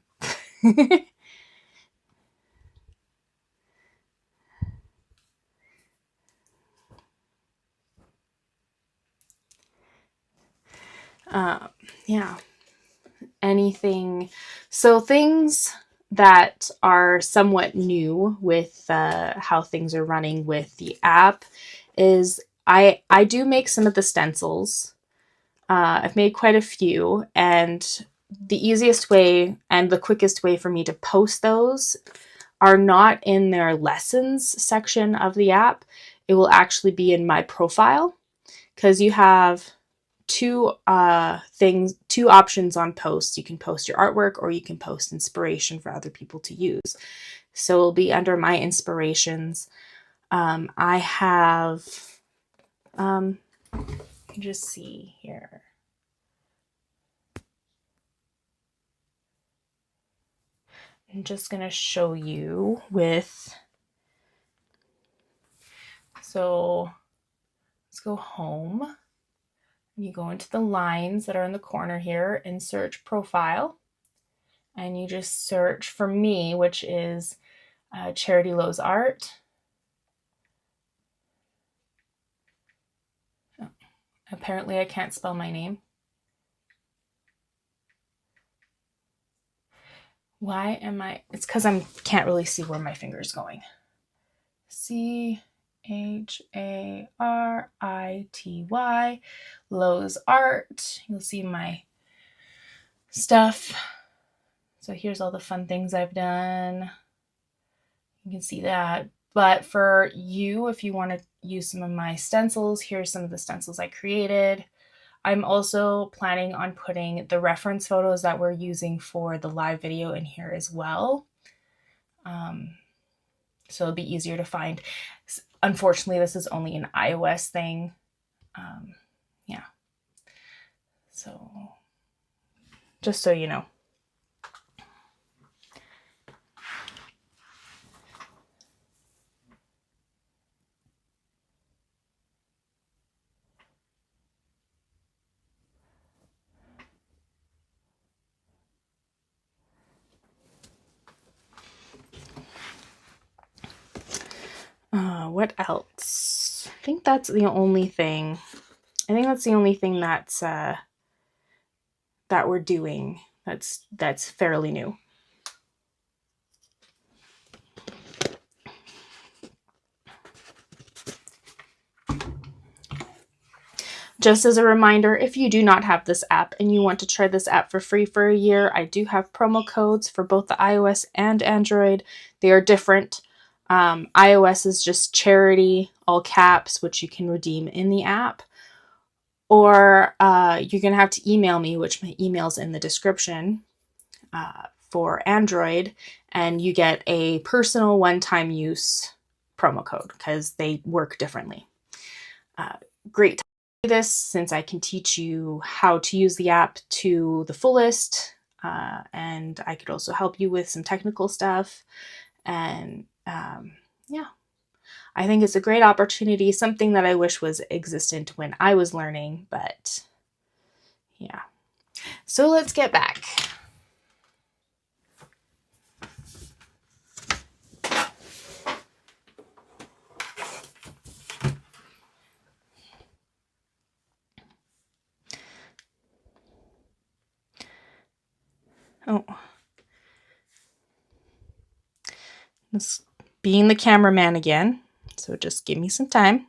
Yeah. Anything. So things that are somewhat new with how things are running with the app is I do make some of the stencils. I've made quite a few, and the easiest way and the quickest way for me to post those are not in their lessons section of the app. It will actually be in my profile, because you have two options on posts. You can post your artwork, or you can post inspiration for other people to use. So it'll be under my inspirations. I have, just see here. I'm just going to show you with, so let's go home. You go into the lines that are in the corner here and search profile. And you just search for me, which is Charity Lowe's Art. Oh, apparently I can't spell my name. Why am I? It's because I can't really see where my finger's going. CHARITY, Lowe's Art. You'll see my stuff. So here's all the fun things I've done. You can see that. But for you, if you want to use some of my stencils, here's some of the stencils I created. I'm also planning on putting the reference photos that we're using for the live video in here as well. So it'll be easier to find. Unfortunately, this is only an iOS thing. Yeah. So just so you know. What else? I think that's the only thing. That's that we're doing that's fairly new. Just as a reminder, if you do not have this app and you want to try this app for free for a year, I do have promo codes for both the iOS and Android. They are different. iOS is just charity, all caps, which you can redeem in the app. or you're going to have to email me, which my email's in the description for Android, and you get a personal one-time use promo code because they work differently. Great to do this since I can teach you how to use the app to the fullest, and I could also help you with some technical stuff. And yeah, I think it's a great opportunity, something that I wish was existent when I was learning, but yeah. So let's get back. Oh, this being the cameraman again, so just give me some time.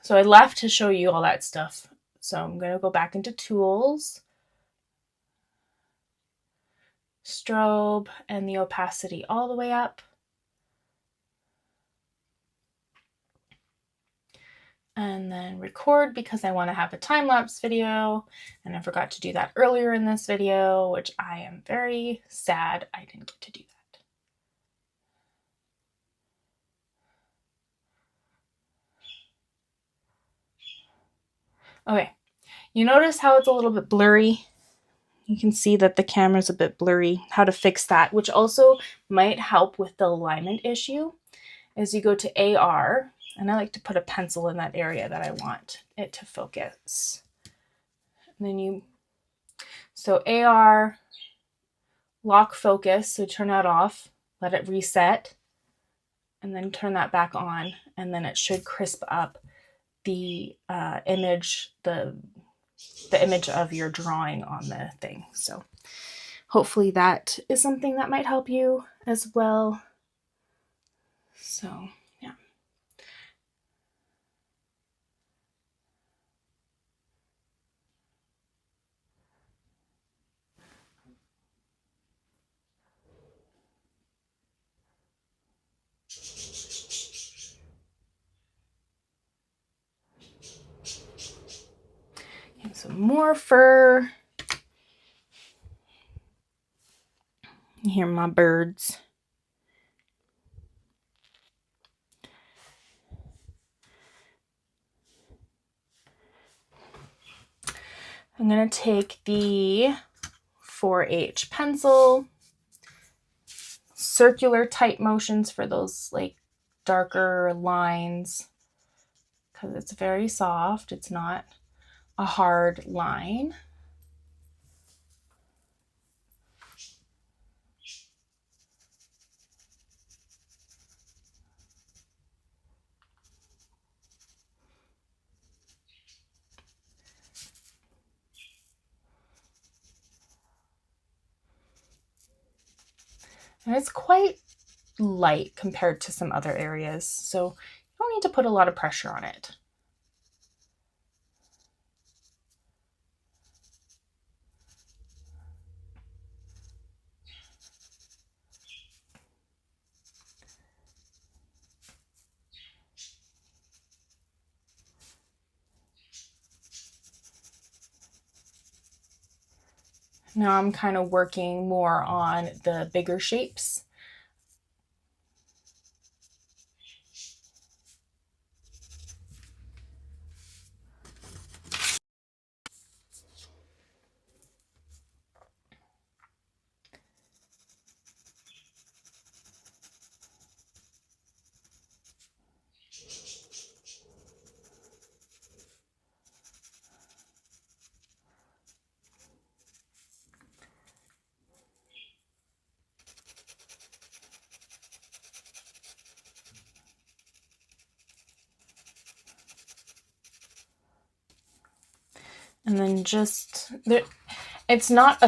So I left to show you all that stuff. So I'm going to go back into tools, strobe, and the opacity all the way up. And then record because I want to have a time-lapse video, and I forgot to do that earlier in this video, which I am very sad I didn't get to do that. Okay, you notice how it's a little bit blurry? You can see that the camera's a bit blurry. How to fix that, which also might help with the alignment issue, is you go to AR, and I like to put a pencil in that area that I want it to focus. And then so AR, lock focus, so turn that off, let it reset, and then turn that back on, and then it should crisp up the image, the image of your drawing on the thing. So hopefully that is something that might help you as well. So yeah. And some more fur. You hear my birds. I'm going to take the 4H pencil, circular tight motions for those like darker lines, because it's very soft. It's not a hard line. And it's quite light compared to some other areas, so you don't need to put a lot of pressure on it. Now I'm kind of working more on the bigger shapes. And then just, it's not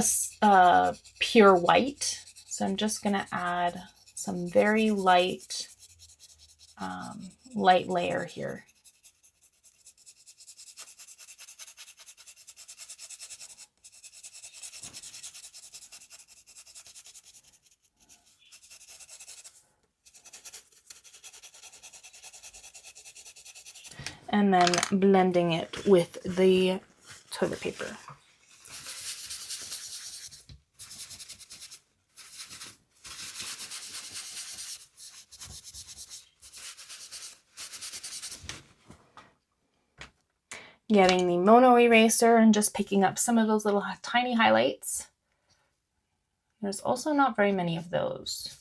a pure white, so I'm just going to add some very light, light layer here. and then blending it with the toilet paper. Getting the mono eraser and just picking up some of those little tiny highlights. There's also not very many of those.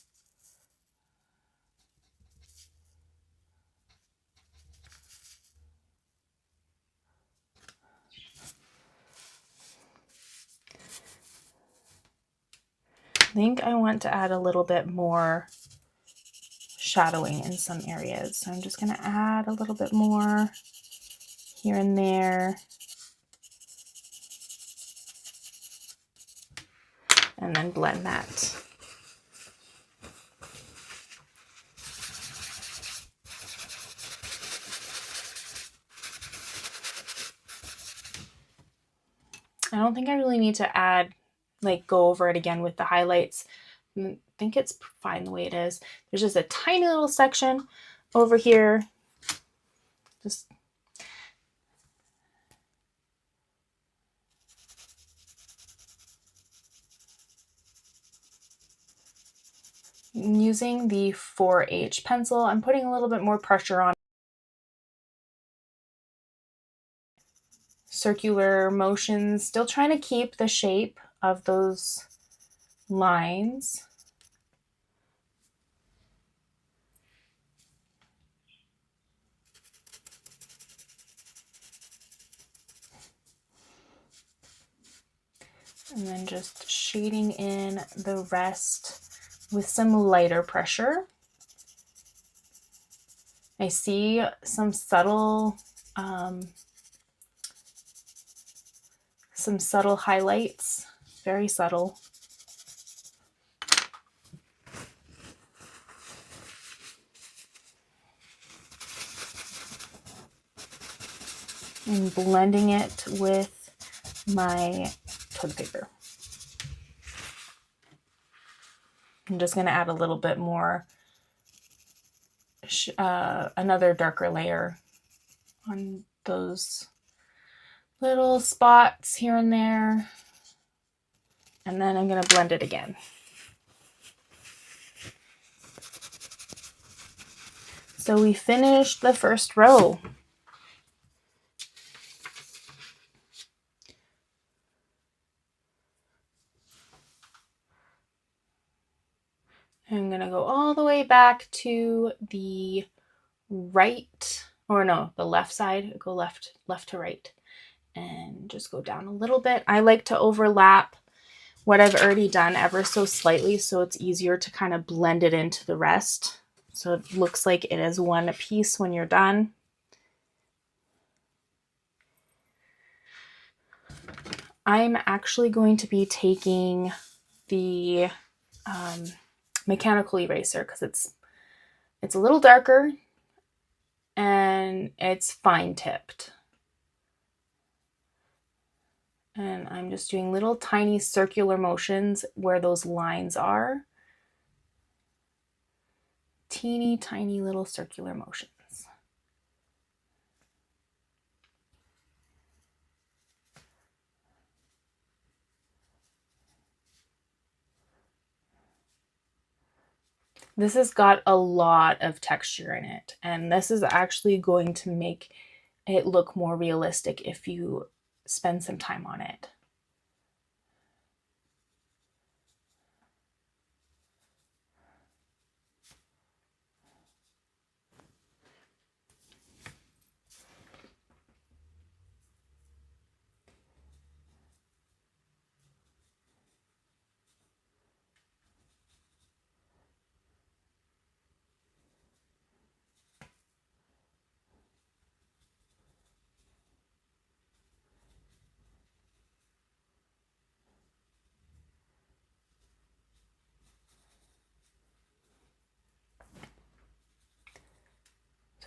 I think I want to add a little bit more shadowing in some areas. So I'm just going to add a little bit more here and there. And then blend that. I don't think I really need to add, like, go over it again with the highlights. I think it's fine the way it is. There's just a tiny little section over here. Just using the 4H pencil, I'm putting a little bit more pressure on. Circular motions, still trying to keep the shape of those lines. And then just shading in the rest with some lighter pressure. I see some subtle highlights, very subtle. And blending it with my toilet paper. I'm just going to add a little bit more, another darker layer on those little spots here and there. And then I'm going to blend it again. So we finished the first row. I'm going to go all the way back to the right, or no, the left side. Go left to right, and just go down a little bit. I like to overlap what I've already done ever so slightly, so it's easier to kind of blend it into the rest. So it looks like it is one piece when you're done. I'm actually going to be taking the mechanical eraser because it's a little darker and it's fine tipped. And I'm just doing little tiny circular motions where those lines are. Teeny tiny little circular motions. This has got a lot of texture in it, and this is actually going to make it look more realistic if you spend some time on it.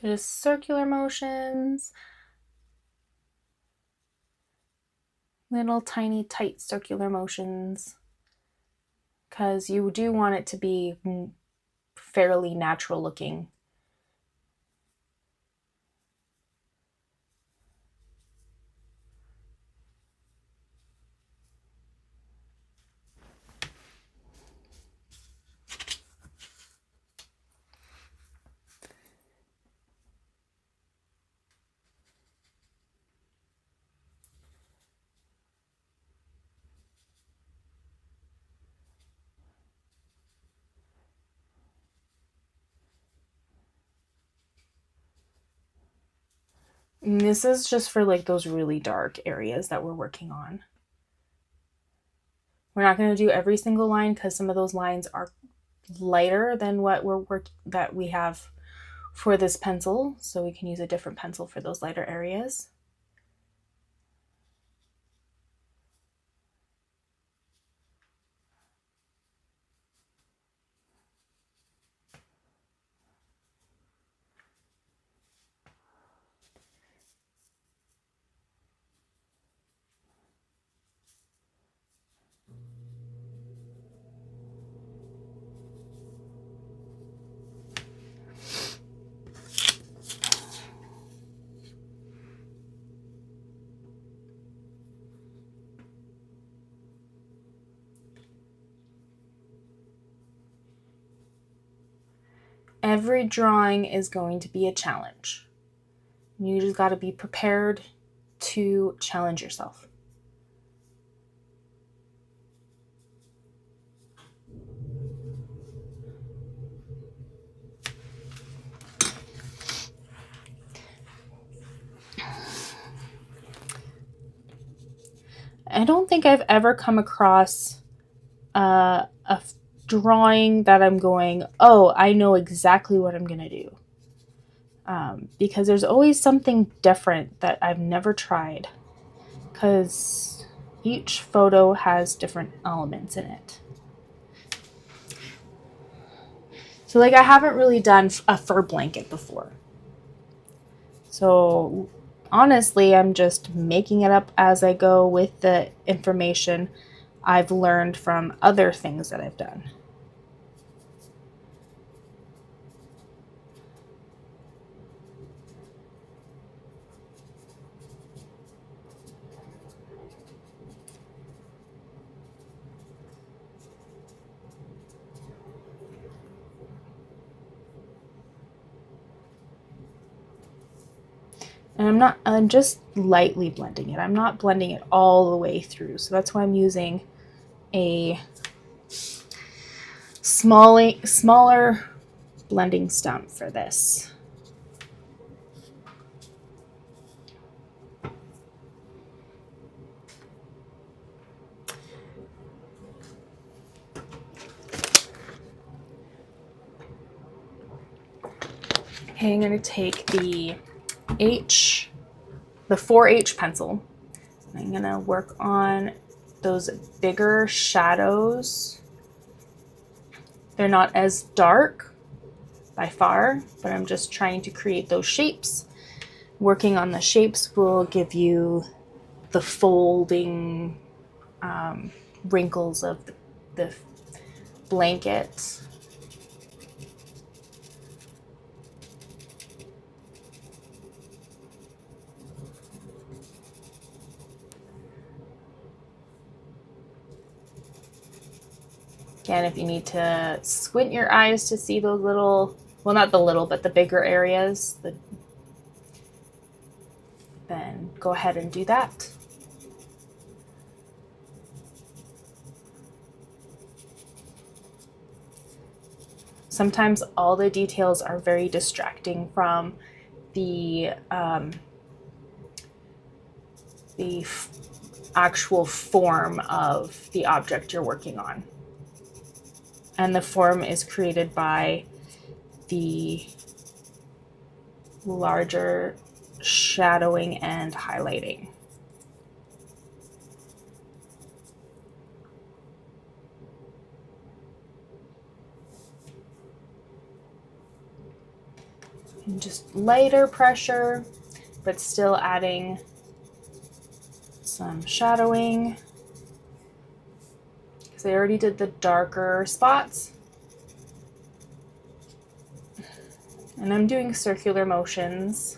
So just circular motions, little tiny tight circular motions, because you do want it to be fairly natural looking. And this is just for like those really dark areas that we're working on. We're not going to do every single line because some of those lines are lighter than what that we have for this pencil, so we can use a different pencil for those lighter areas. Every drawing is going to be a challenge. You just got to be prepared to challenge yourself. I don't think I've ever come across a drawing that I'm going, oh, I know exactly what I'm going to do. Because there's always something different that I've never tried. Because each photo has different elements in it. So like I haven't really done a fur blanket before. So honestly, I'm just making it up as I go with the information I've learned from other things that I've done. And I'm just lightly blending it. I'm not blending it all the way through. So that's why I'm using a smaller blending stump for this. Okay, I'm going to take the 4H pencil. I'm going to work on those bigger shadows. They're not as dark by far, but I'm just trying to create those shapes. Working on the shapes will give you the folding wrinkles of the blanket. Again, if you need to squint your eyes to see those little, well, not the little, but the bigger areas, then go ahead and do that. Sometimes all the details are very distracting from the actual form of the object you're working on. And the form is created by the larger shadowing and highlighting. And just lighter pressure, but still adding some shadowing. Because I already did the darker spots. And I'm doing circular motions.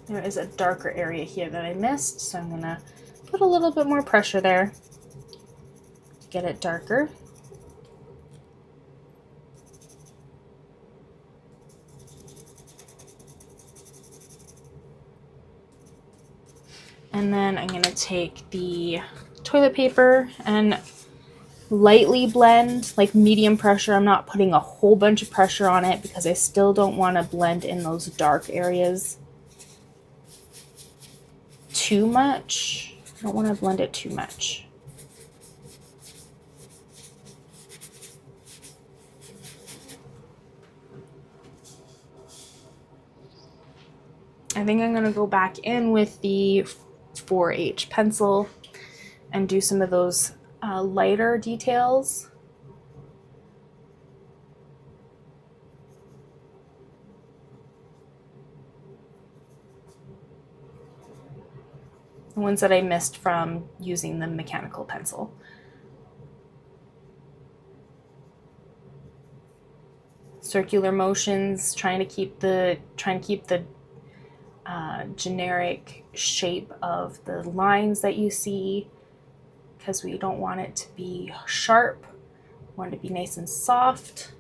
There is a darker area here that I missed, so I'm gonna put a little bit more pressure there to get it darker. And then I'm gonna take the toilet paper and lightly blend, like medium pressure. I'm not putting a whole bunch of pressure on it because I still don't want to blend in those dark areas too much. I don't want to blend it too much. I think I'm going to go back in with the 4H pencil and do some of those lighter details. The ones that I missed from using the mechanical pencil. Circular motions, trying to keep the generic shape of the lines that you see, because we don't want it to be sharp. We want it to be nice and soft.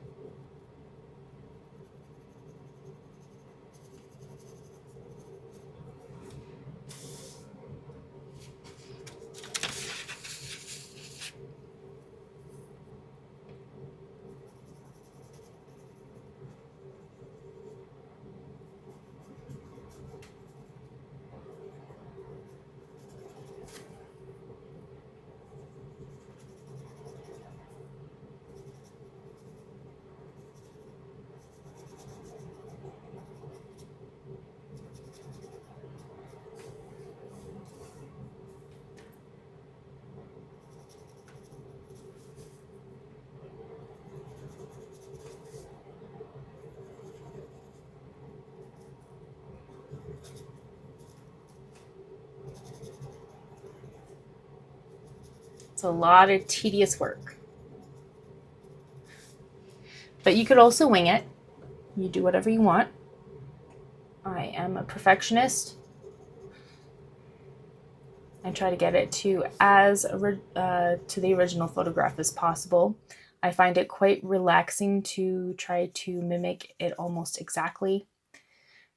It's a lot of tedious work. But you could also wing it. You do whatever you want. I am a perfectionist. I try to get it to the original photograph as possible. I find it quite relaxing to try to mimic it almost exactly.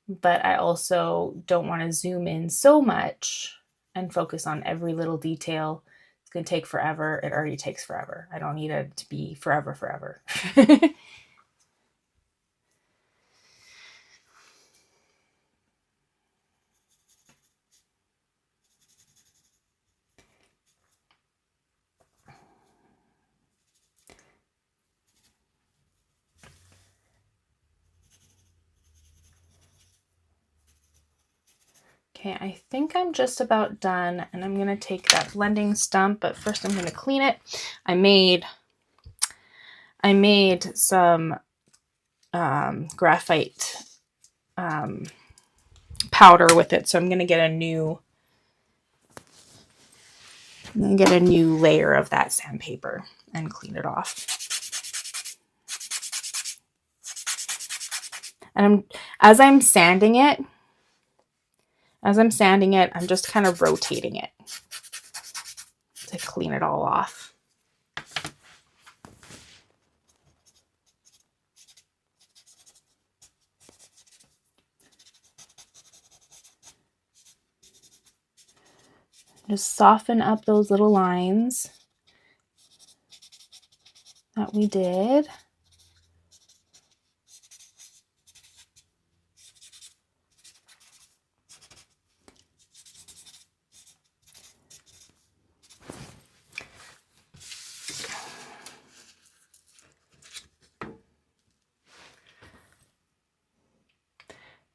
But I also don't want to zoom in so much and focus on every little detail. It's going to take forever. It already takes forever. I don't need it to be forever. Okay, I think I'm just about done, and I'm going to take that blending stump, but first I'm going to clean it. I made some graphite powder with it, so I'm going to get a new layer of that sandpaper and clean it off. And as I'm sanding it, I'm just kind of rotating it to clean it all off. Just soften up those little lines that we did.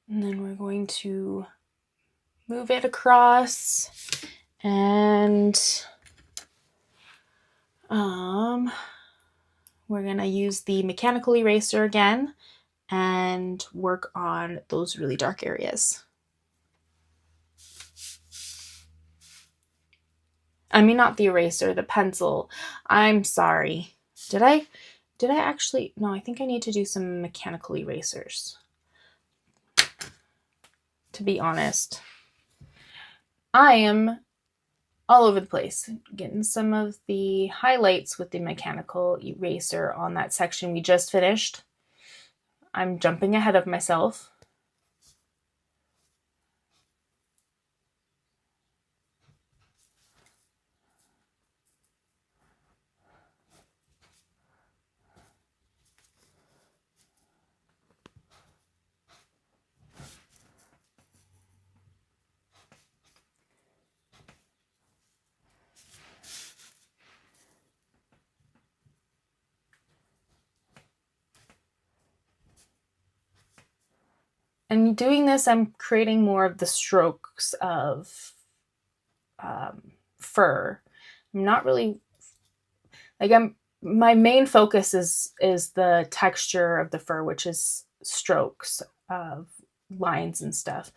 And then we're going to move it across, and we're going to use the mechanical eraser again and work on those really dark areas. I mean, not the eraser, the pencil. I'm sorry. Did I actually? No, I think I need to do some mechanical erasers. To be honest, I am all over the place, getting some of the highlights with the mechanical eraser on that section we just finished. I'm jumping ahead of myself. And doing this, I'm creating more of the strokes of fur. I'm not really like my main focus is the texture of the fur, which is strokes of lines and stuff.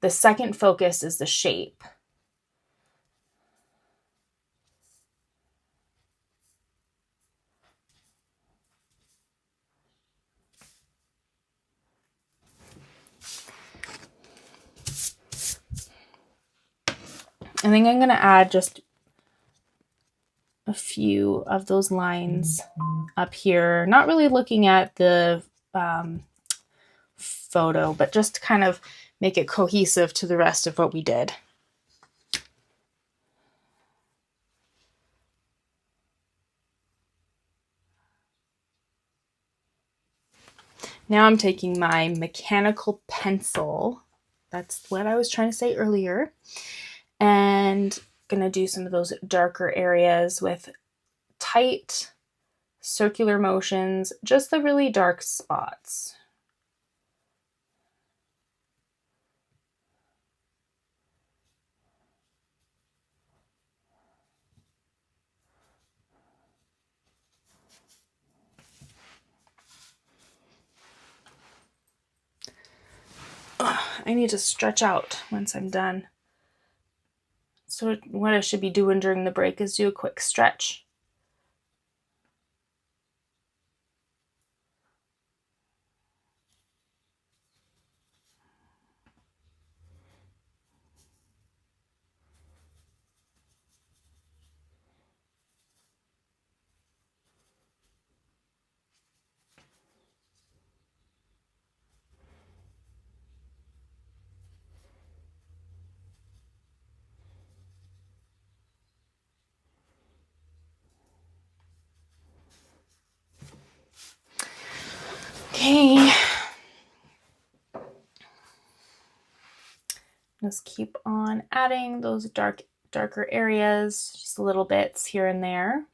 The second focus is the shape. I think I'm going to add just a few of those lines up here. Not really looking at the photo, but just to kind of make it cohesive to the rest of what we did. Now I'm taking my mechanical pencil. That's what I was trying to say earlier. And gonna do some of those darker areas with tight circular motions, just the really dark spots. I need to stretch out once I'm done. So what I should be doing during the break is do a quick stretch. Okay. Just keep on adding those darker areas, just little bits here and there.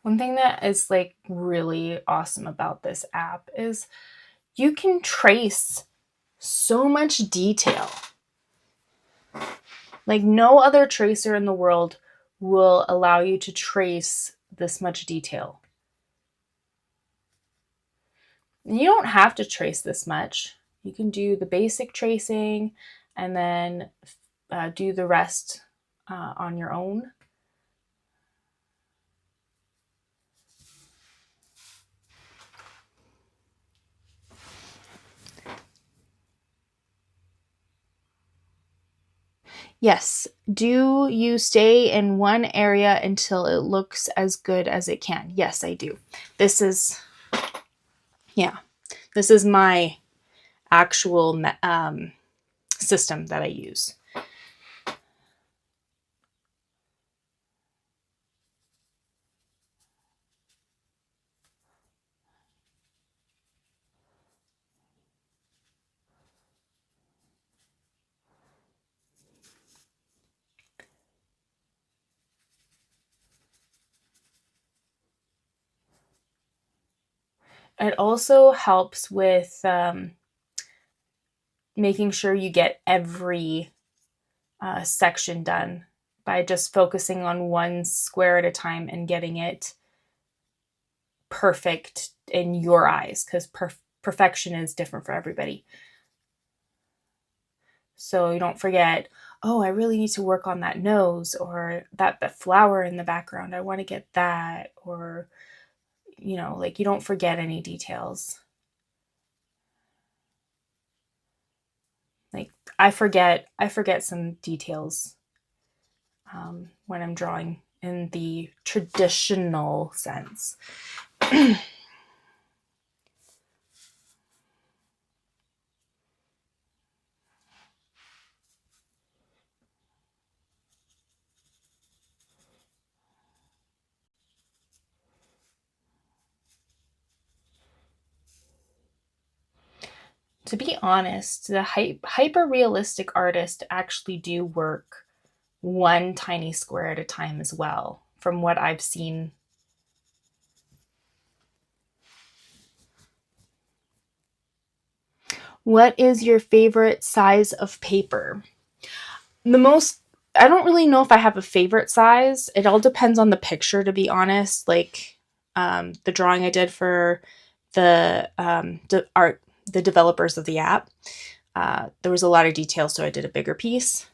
One thing that is like really awesome about this app is you can trace so much detail. Like no other tracer in the world will allow you to trace this much detail. You don't have to trace this much. You can do the basic tracing and then do the rest on your own. Yes, do you stay in one area until it looks as good as it can? Yes, I do. This is my actual system that I use. It also helps with making sure you get every section done by just focusing on one square at a time and getting it perfect in your eyes, because perfection is different for everybody. So you don't forget, oh, I really need to work on that nose, or that flower in the background, I want to get that, or like you don't forget any details. Like I forget some details when I'm drawing in the traditional sense. To be honest, the hyper-realistic artists actually do work one tiny square at a time as well, from what I've seen. What is your favorite size of paper? I don't really know if I have a favorite size. It all depends on the picture, to be honest. Like the drawing I did for the the developers of the app, there was a lot of detail, so I did a bigger piece.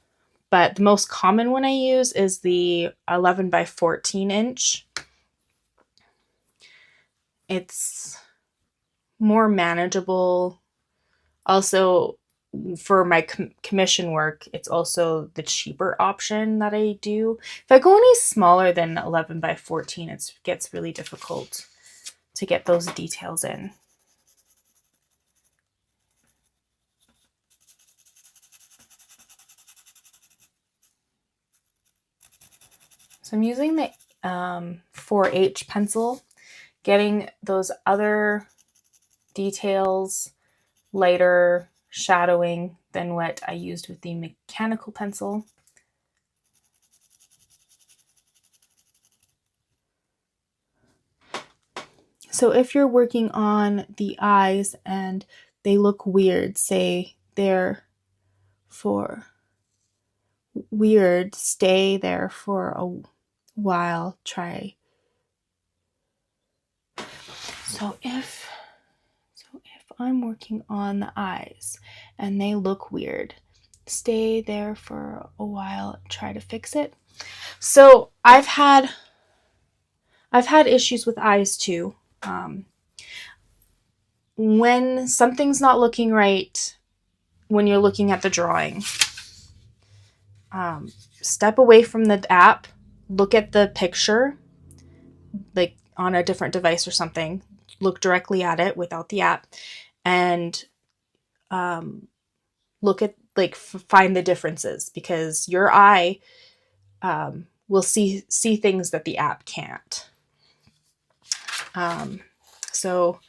But the most common one I use is the 11 by 14 inch. It's more manageable. Also, for my commission work, it's also the cheaper option that I do. If I go any smaller than 11 by 14, it gets really difficult to get those details in. So I'm using the 4H pencil, getting those other details lighter shadowing than what I used with the mechanical pencil. So if you're working on the eyes and they look weird, say they're for weird, stay there for a while, try. So if I'm working on the eyes and they look weird, stay there for a while, try to fix it. So I've had issues with eyes too. When something's not looking right when you're looking at the drawing, step away from the app, look at the picture, like on a different device or something, look directly at it without the app, and look at, like, find the differences, because your eye will see things that the app can't. So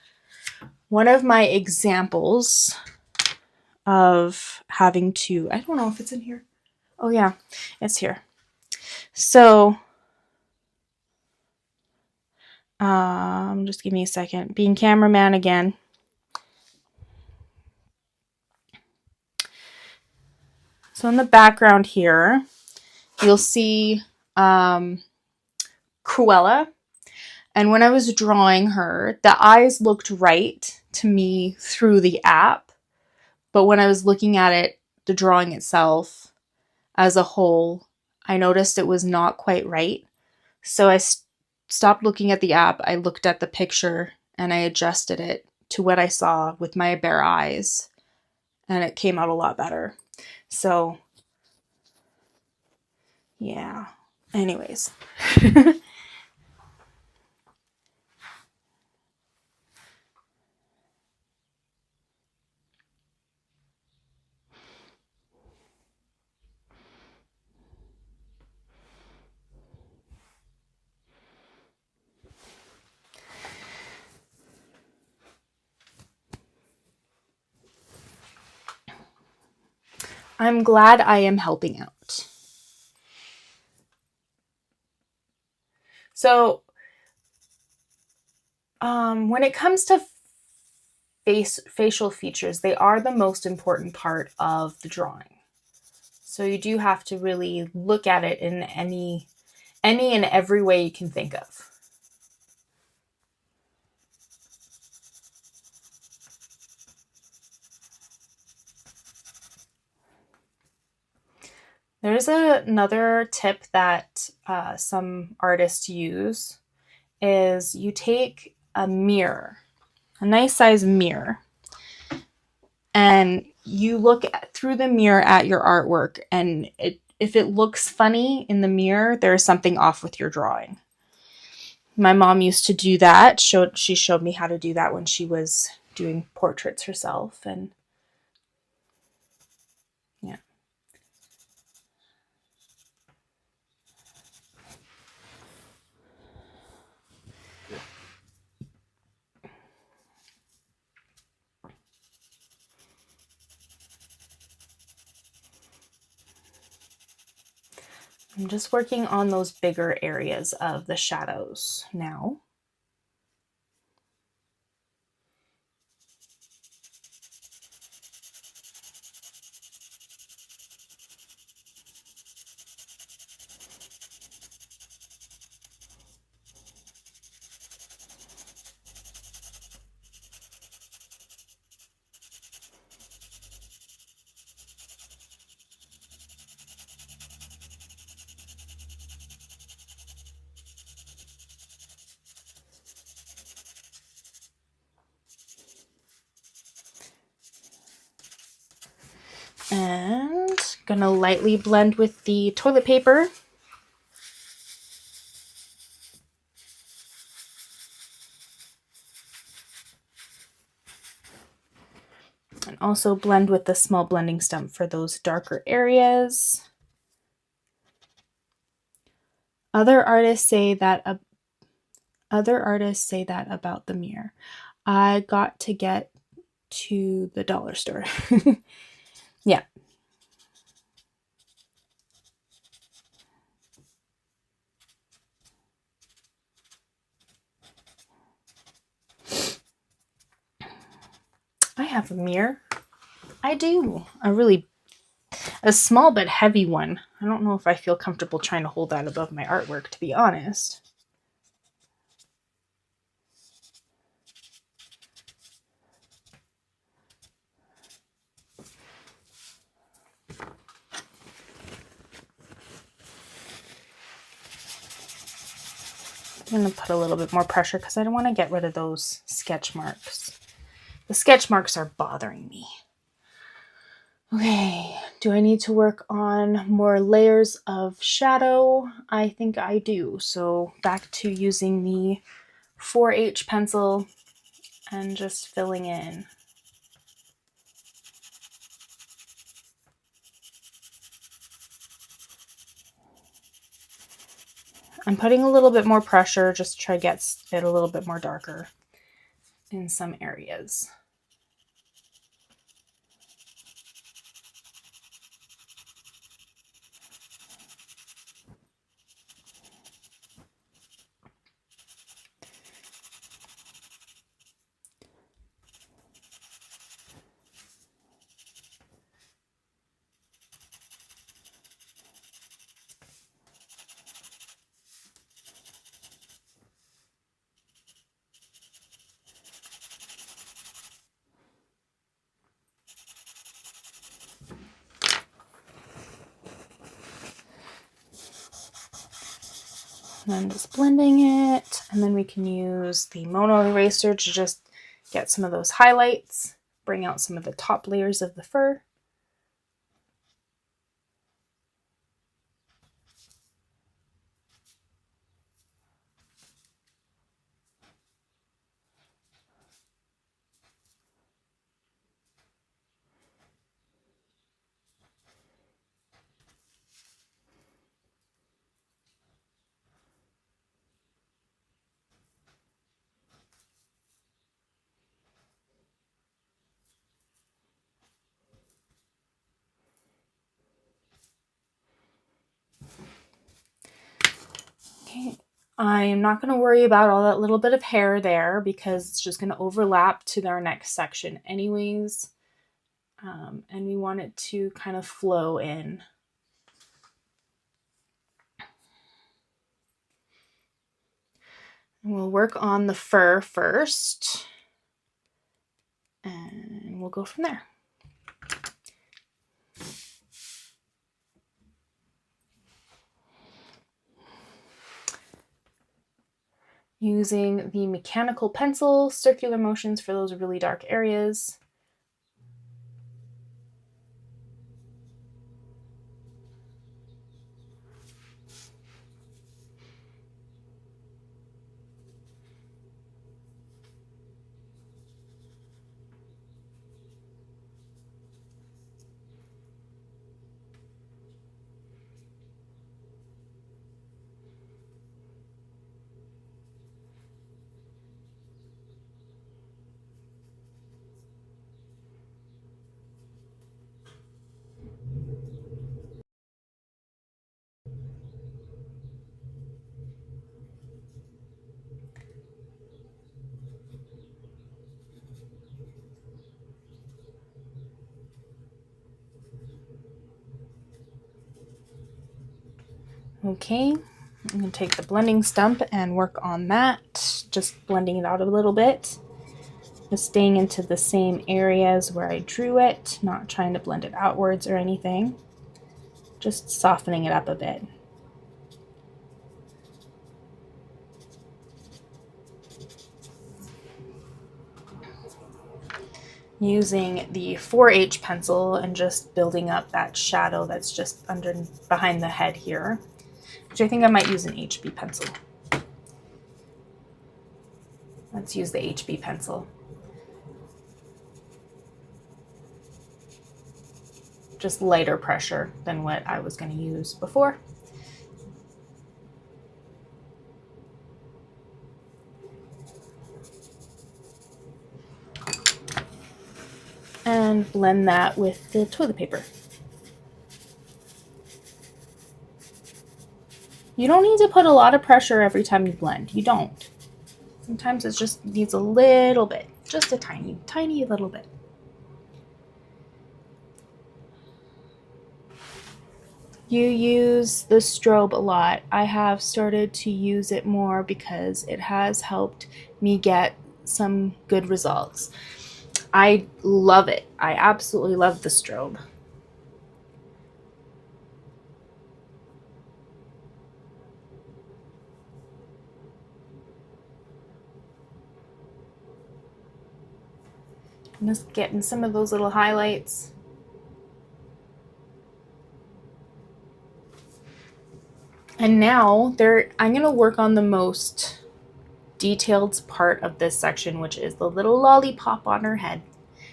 one of my examples of having to, I don't know if it's in here. Oh yeah, it's here. So just give me a second. Being cameraman again. So in the background here, you'll see Cruella. And when I was drawing her, the eyes looked right to me through the app. But when I was looking at it, the drawing itself as a whole, I noticed it was not quite right. So I stopped looking at the app. I looked at the picture and I adjusted it to what I saw with my bare eyes. And it came out a lot better. So, yeah. Anyways. I'm glad I am helping out. So, when it comes to facial features, they are the most important part of the drawing. So you do have to really look at it in any and every way you can think of. There's another tip that some artists use, is you take a mirror, a nice size mirror, and you look through the mirror at your artwork, and if it looks funny in the mirror, there's something off with your drawing. My mom used to do that. She showed me how to do that when she was doing portraits herself, and yeah. I'm just working on those bigger areas of the shadows now. And gonna lightly blend with the toilet paper. And also blend with the small blending stump for those darker areas. Other artists say that about the mirror. I got to get to the dollar store. Yeah. I have a mirror. I do. A small but heavy one. I don't know if I feel comfortable trying to hold that above my artwork, to be honest. I'm going to put a little bit more pressure because I don't want to get rid of those sketch marks. The sketch marks are bothering me. Okay, do I need to work on more layers of shadow? I think I do. So back to using the 4H pencil and just filling in. I'm putting a little bit more pressure just to try to get it a little bit more darker in some areas. And then just blending it, and then we can use the mono eraser to just get some of those highlights, bring out some of the top layers of the fur. Okay, I am not going to worry about all that little bit of hair there because it's just going to overlap to our next section anyways. And we want it to kind of flow in. And we'll work on the fur first, and we'll go from there. Using the mechanical pencil, circular motions for those really dark areas. Okay, I'm going to take the blending stump and work on that, just blending it out a little bit. Just staying into the same areas where I drew it, not trying to blend it outwards or anything. Just softening it up a bit. Using the 4H pencil and just building up that shadow that's just behind the head here, which I think I might use an HB pencil. Let's use the HB pencil. Just lighter pressure than what I was going to use before. And blend that with the toilet paper. You don't need to put a lot of pressure every time you blend. You don't. Sometimes it just needs a little bit, just a tiny, tiny little bit. You use the strobe a lot. I have started to use it more because it has helped me get some good results. I love it. I absolutely love the strobe. I'm just getting some of those little highlights. And now I'm going to work on the most detailed part of this section, which is the little lollipop on her head.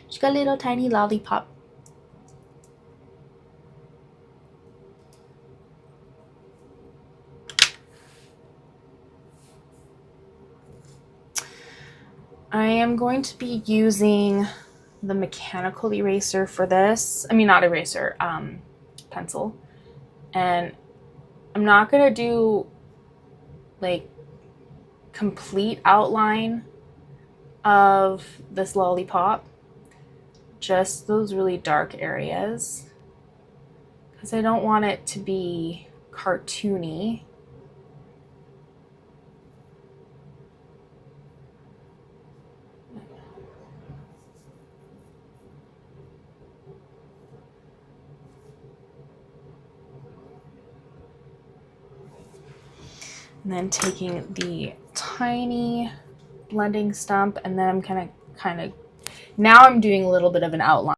She's got a little tiny lollipop. I am going to be using the mechanical eraser for this. I mean, not eraser, pencil. And I'm not going to do like complete outline of this lollipop, just those really dark areas, because I don't want it to be cartoony. And then taking the tiny blending stump, and then I'm kind of now I'm doing a little bit of an outline.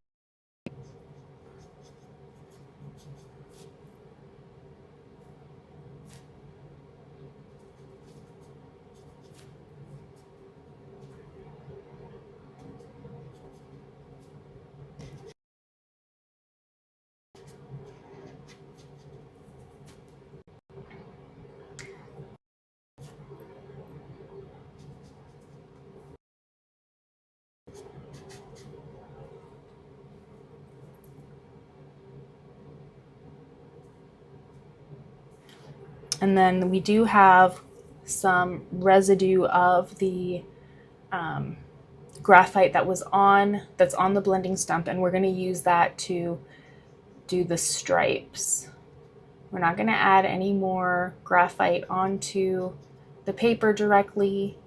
And then we do have some residue of the graphite that's on the blending stump, and we're going to use that to do the stripes. We're not going to add any more graphite onto the paper directly,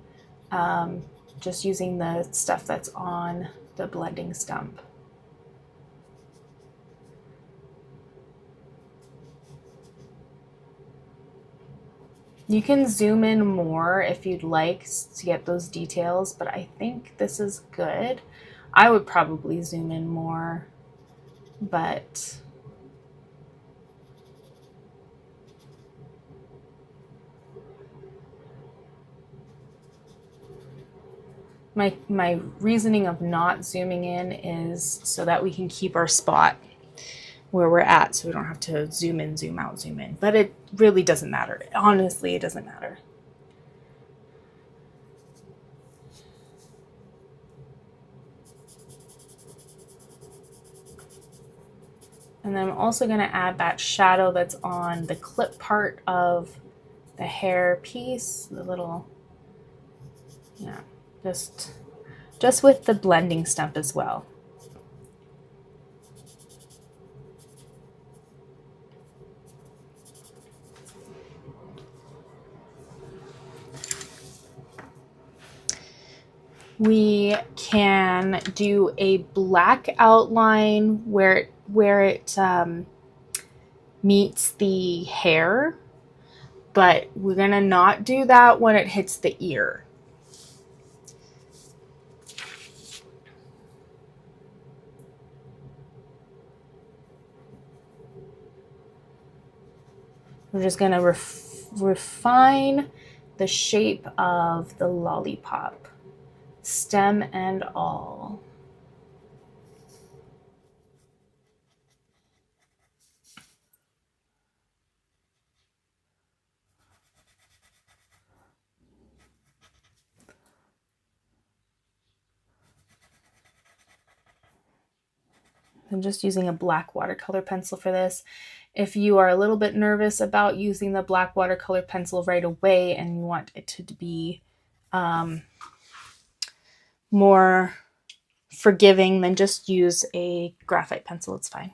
just using the stuff that's on the blending stump. You can zoom in more if you'd like to get those details, but I think this is good. I would probably zoom in more, but my reasoning of not zooming in is so that we can keep our spot where we're at, so we don't have to zoom in, zoom out, zoom in. But it really doesn't matter. Honestly, it doesn't matter. And then I'm also going to add that shadow that's on the clip part of the hair piece, the little, yeah, just with the blending stump as well. We can do a black outline where it meets the hair, but we're gonna not do that when it hits the ear. We're just gonna refine the shape of the lollipop, stem and all. I'm just using a black watercolor pencil for this. If you are a little bit nervous about using the black watercolor pencil right away and you want it to be more forgiving, then just use a graphite pencil. It's fine.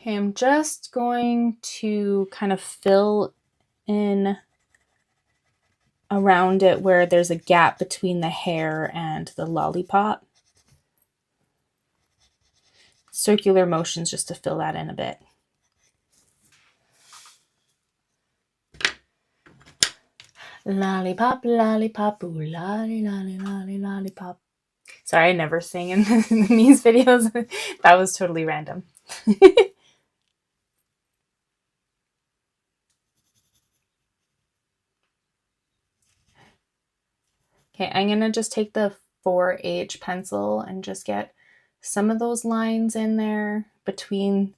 Okay, I'm just going to kind of fill in around it where there's a gap between the hair and the lollipop. Circular motions just to fill that in a bit. Lollipop, lollipop, ooh, lolly, lolly, lolly, lollipop. Sorry, I never sing in these videos. That was totally random. Okay, I'm gonna just take the 4H pencil and just get some of those lines in there between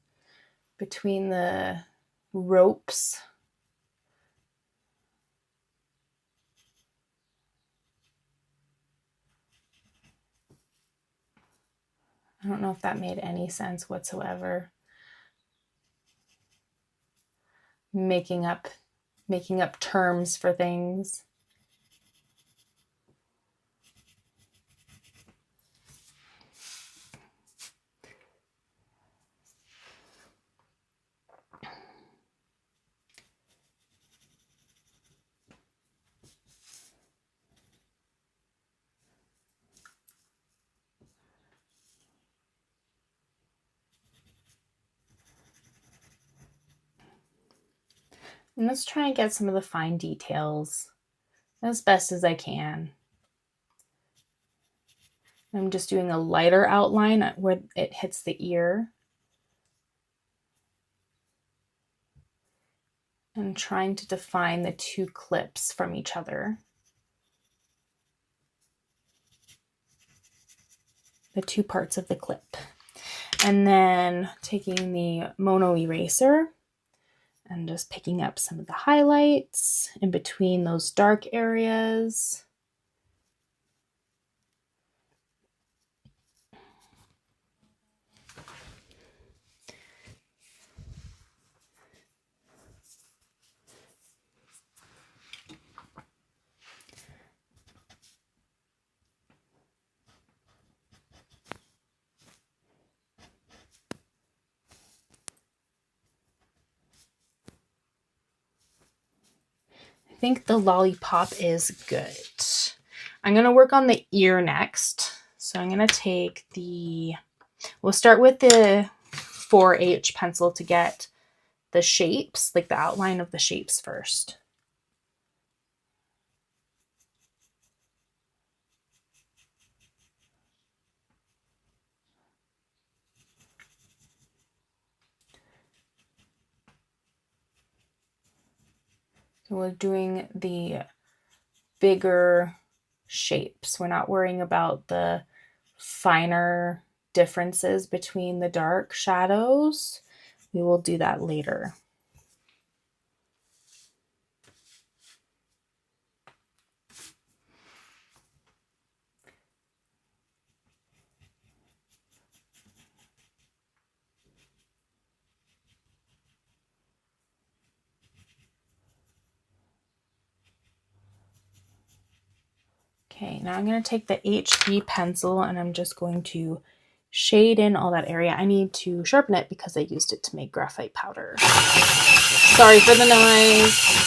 the ropes. I don't know if that made any sense whatsoever. Making up terms for things. And let's try and get some of the fine details as best as I can. I'm just doing a lighter outline where it hits the ear. And trying to define the two clips from each other. The two parts of the clip. And then taking the mono eraser and just picking up some of the highlights in between those dark areas. I think the lollipop is good. I'm going to work on the ear next. So I'm going to take we'll start with the 4H pencil to get the shapes, like the outline of the shapes first. So we're doing the bigger shapes. We're not worrying about the finer differences between the dark shadows. We will do that later. Okay, now I'm going to take the HB pencil and I'm just going to shade in all that area. I need to sharpen it because I used it to make graphite powder. Sorry for the noise.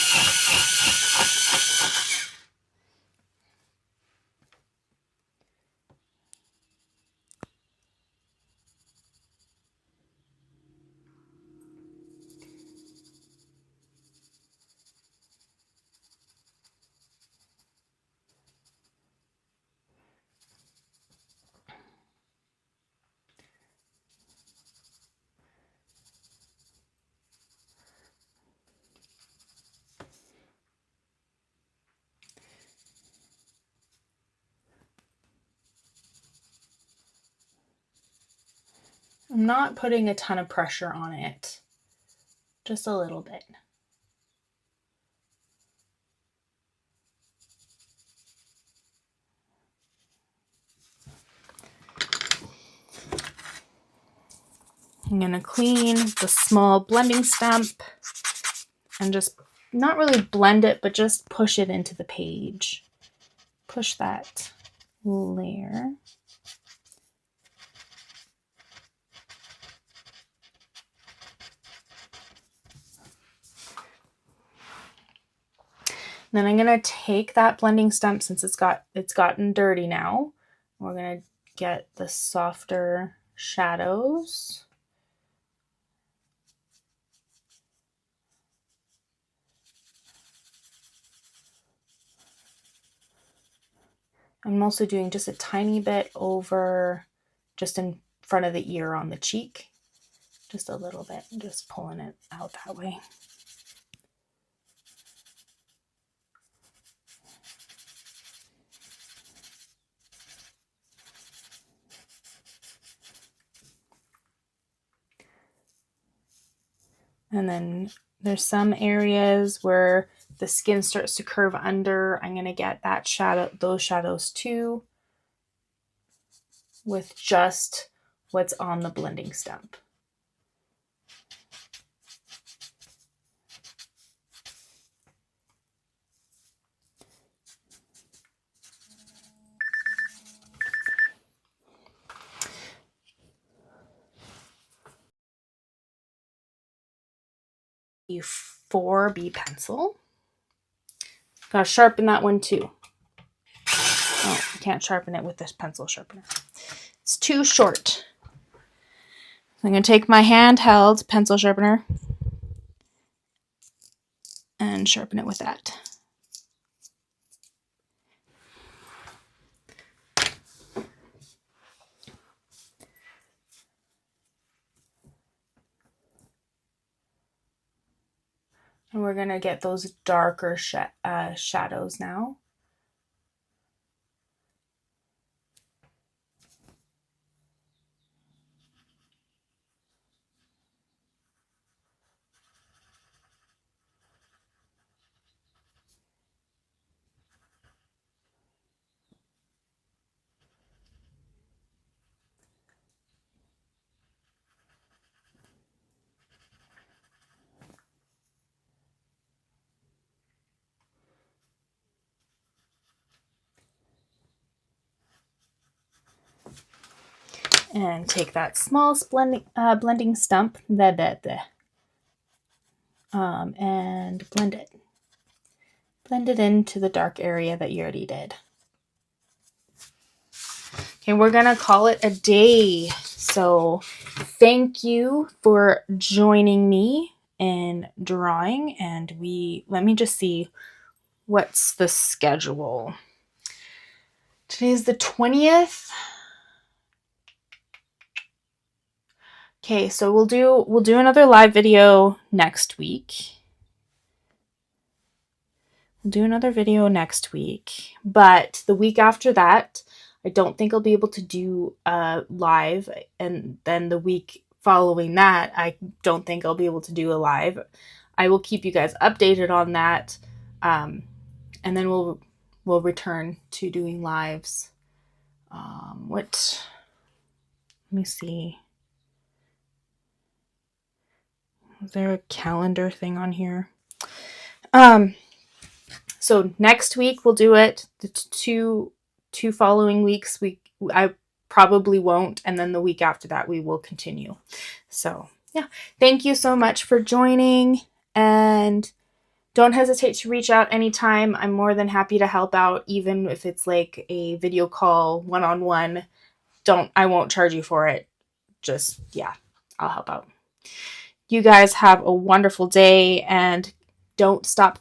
I'm not putting a ton of pressure on it, just a little bit. I'm going to clean the small blending stump and just not really blend it, but just push it into the page. Push that layer. Then I'm going to take that blending stump, since it's gotten dirty now. We're going to get the softer shadows. I'm also doing just a tiny bit over just in front of the ear on the cheek. Just a little bit, and just pulling it out that way. And then there's some areas where the skin starts to curve under. I'm going to get that those shadows too, with just what's on the blending stump. The 4B pencil. Gotta sharpen that one too. Oh, you can't sharpen it with this pencil sharpener. It's too short. I'm going to take my handheld pencil sharpener and sharpen it with that. And we're going to get those darker shadows now. And take that small blending stump and blend it. Blend it into the dark area that you already did. Okay, we're gonna call it a day. So thank you for joining me in drawing, and let me just see what's the schedule. Today's the 20th. Okay, so we'll do another live video next week. We'll do another video next week, but the week after that, I don't think I'll be able to do a live, and then the week following that, I don't think I'll be able to do a live. I will keep you guys updated on that, and then we'll return to doing lives. Let me see. Is there a calendar thing on here? So next week we'll do it. The 2 following weeks, I probably won't. And then the week after that, we will continue. So yeah, thank you so much for joining, and don't hesitate to reach out anytime. I'm more than happy to help out, even if it's like a video call one-on-one. I won't charge you for it. Just, yeah, I'll help out. You guys have a wonderful day, and don't stop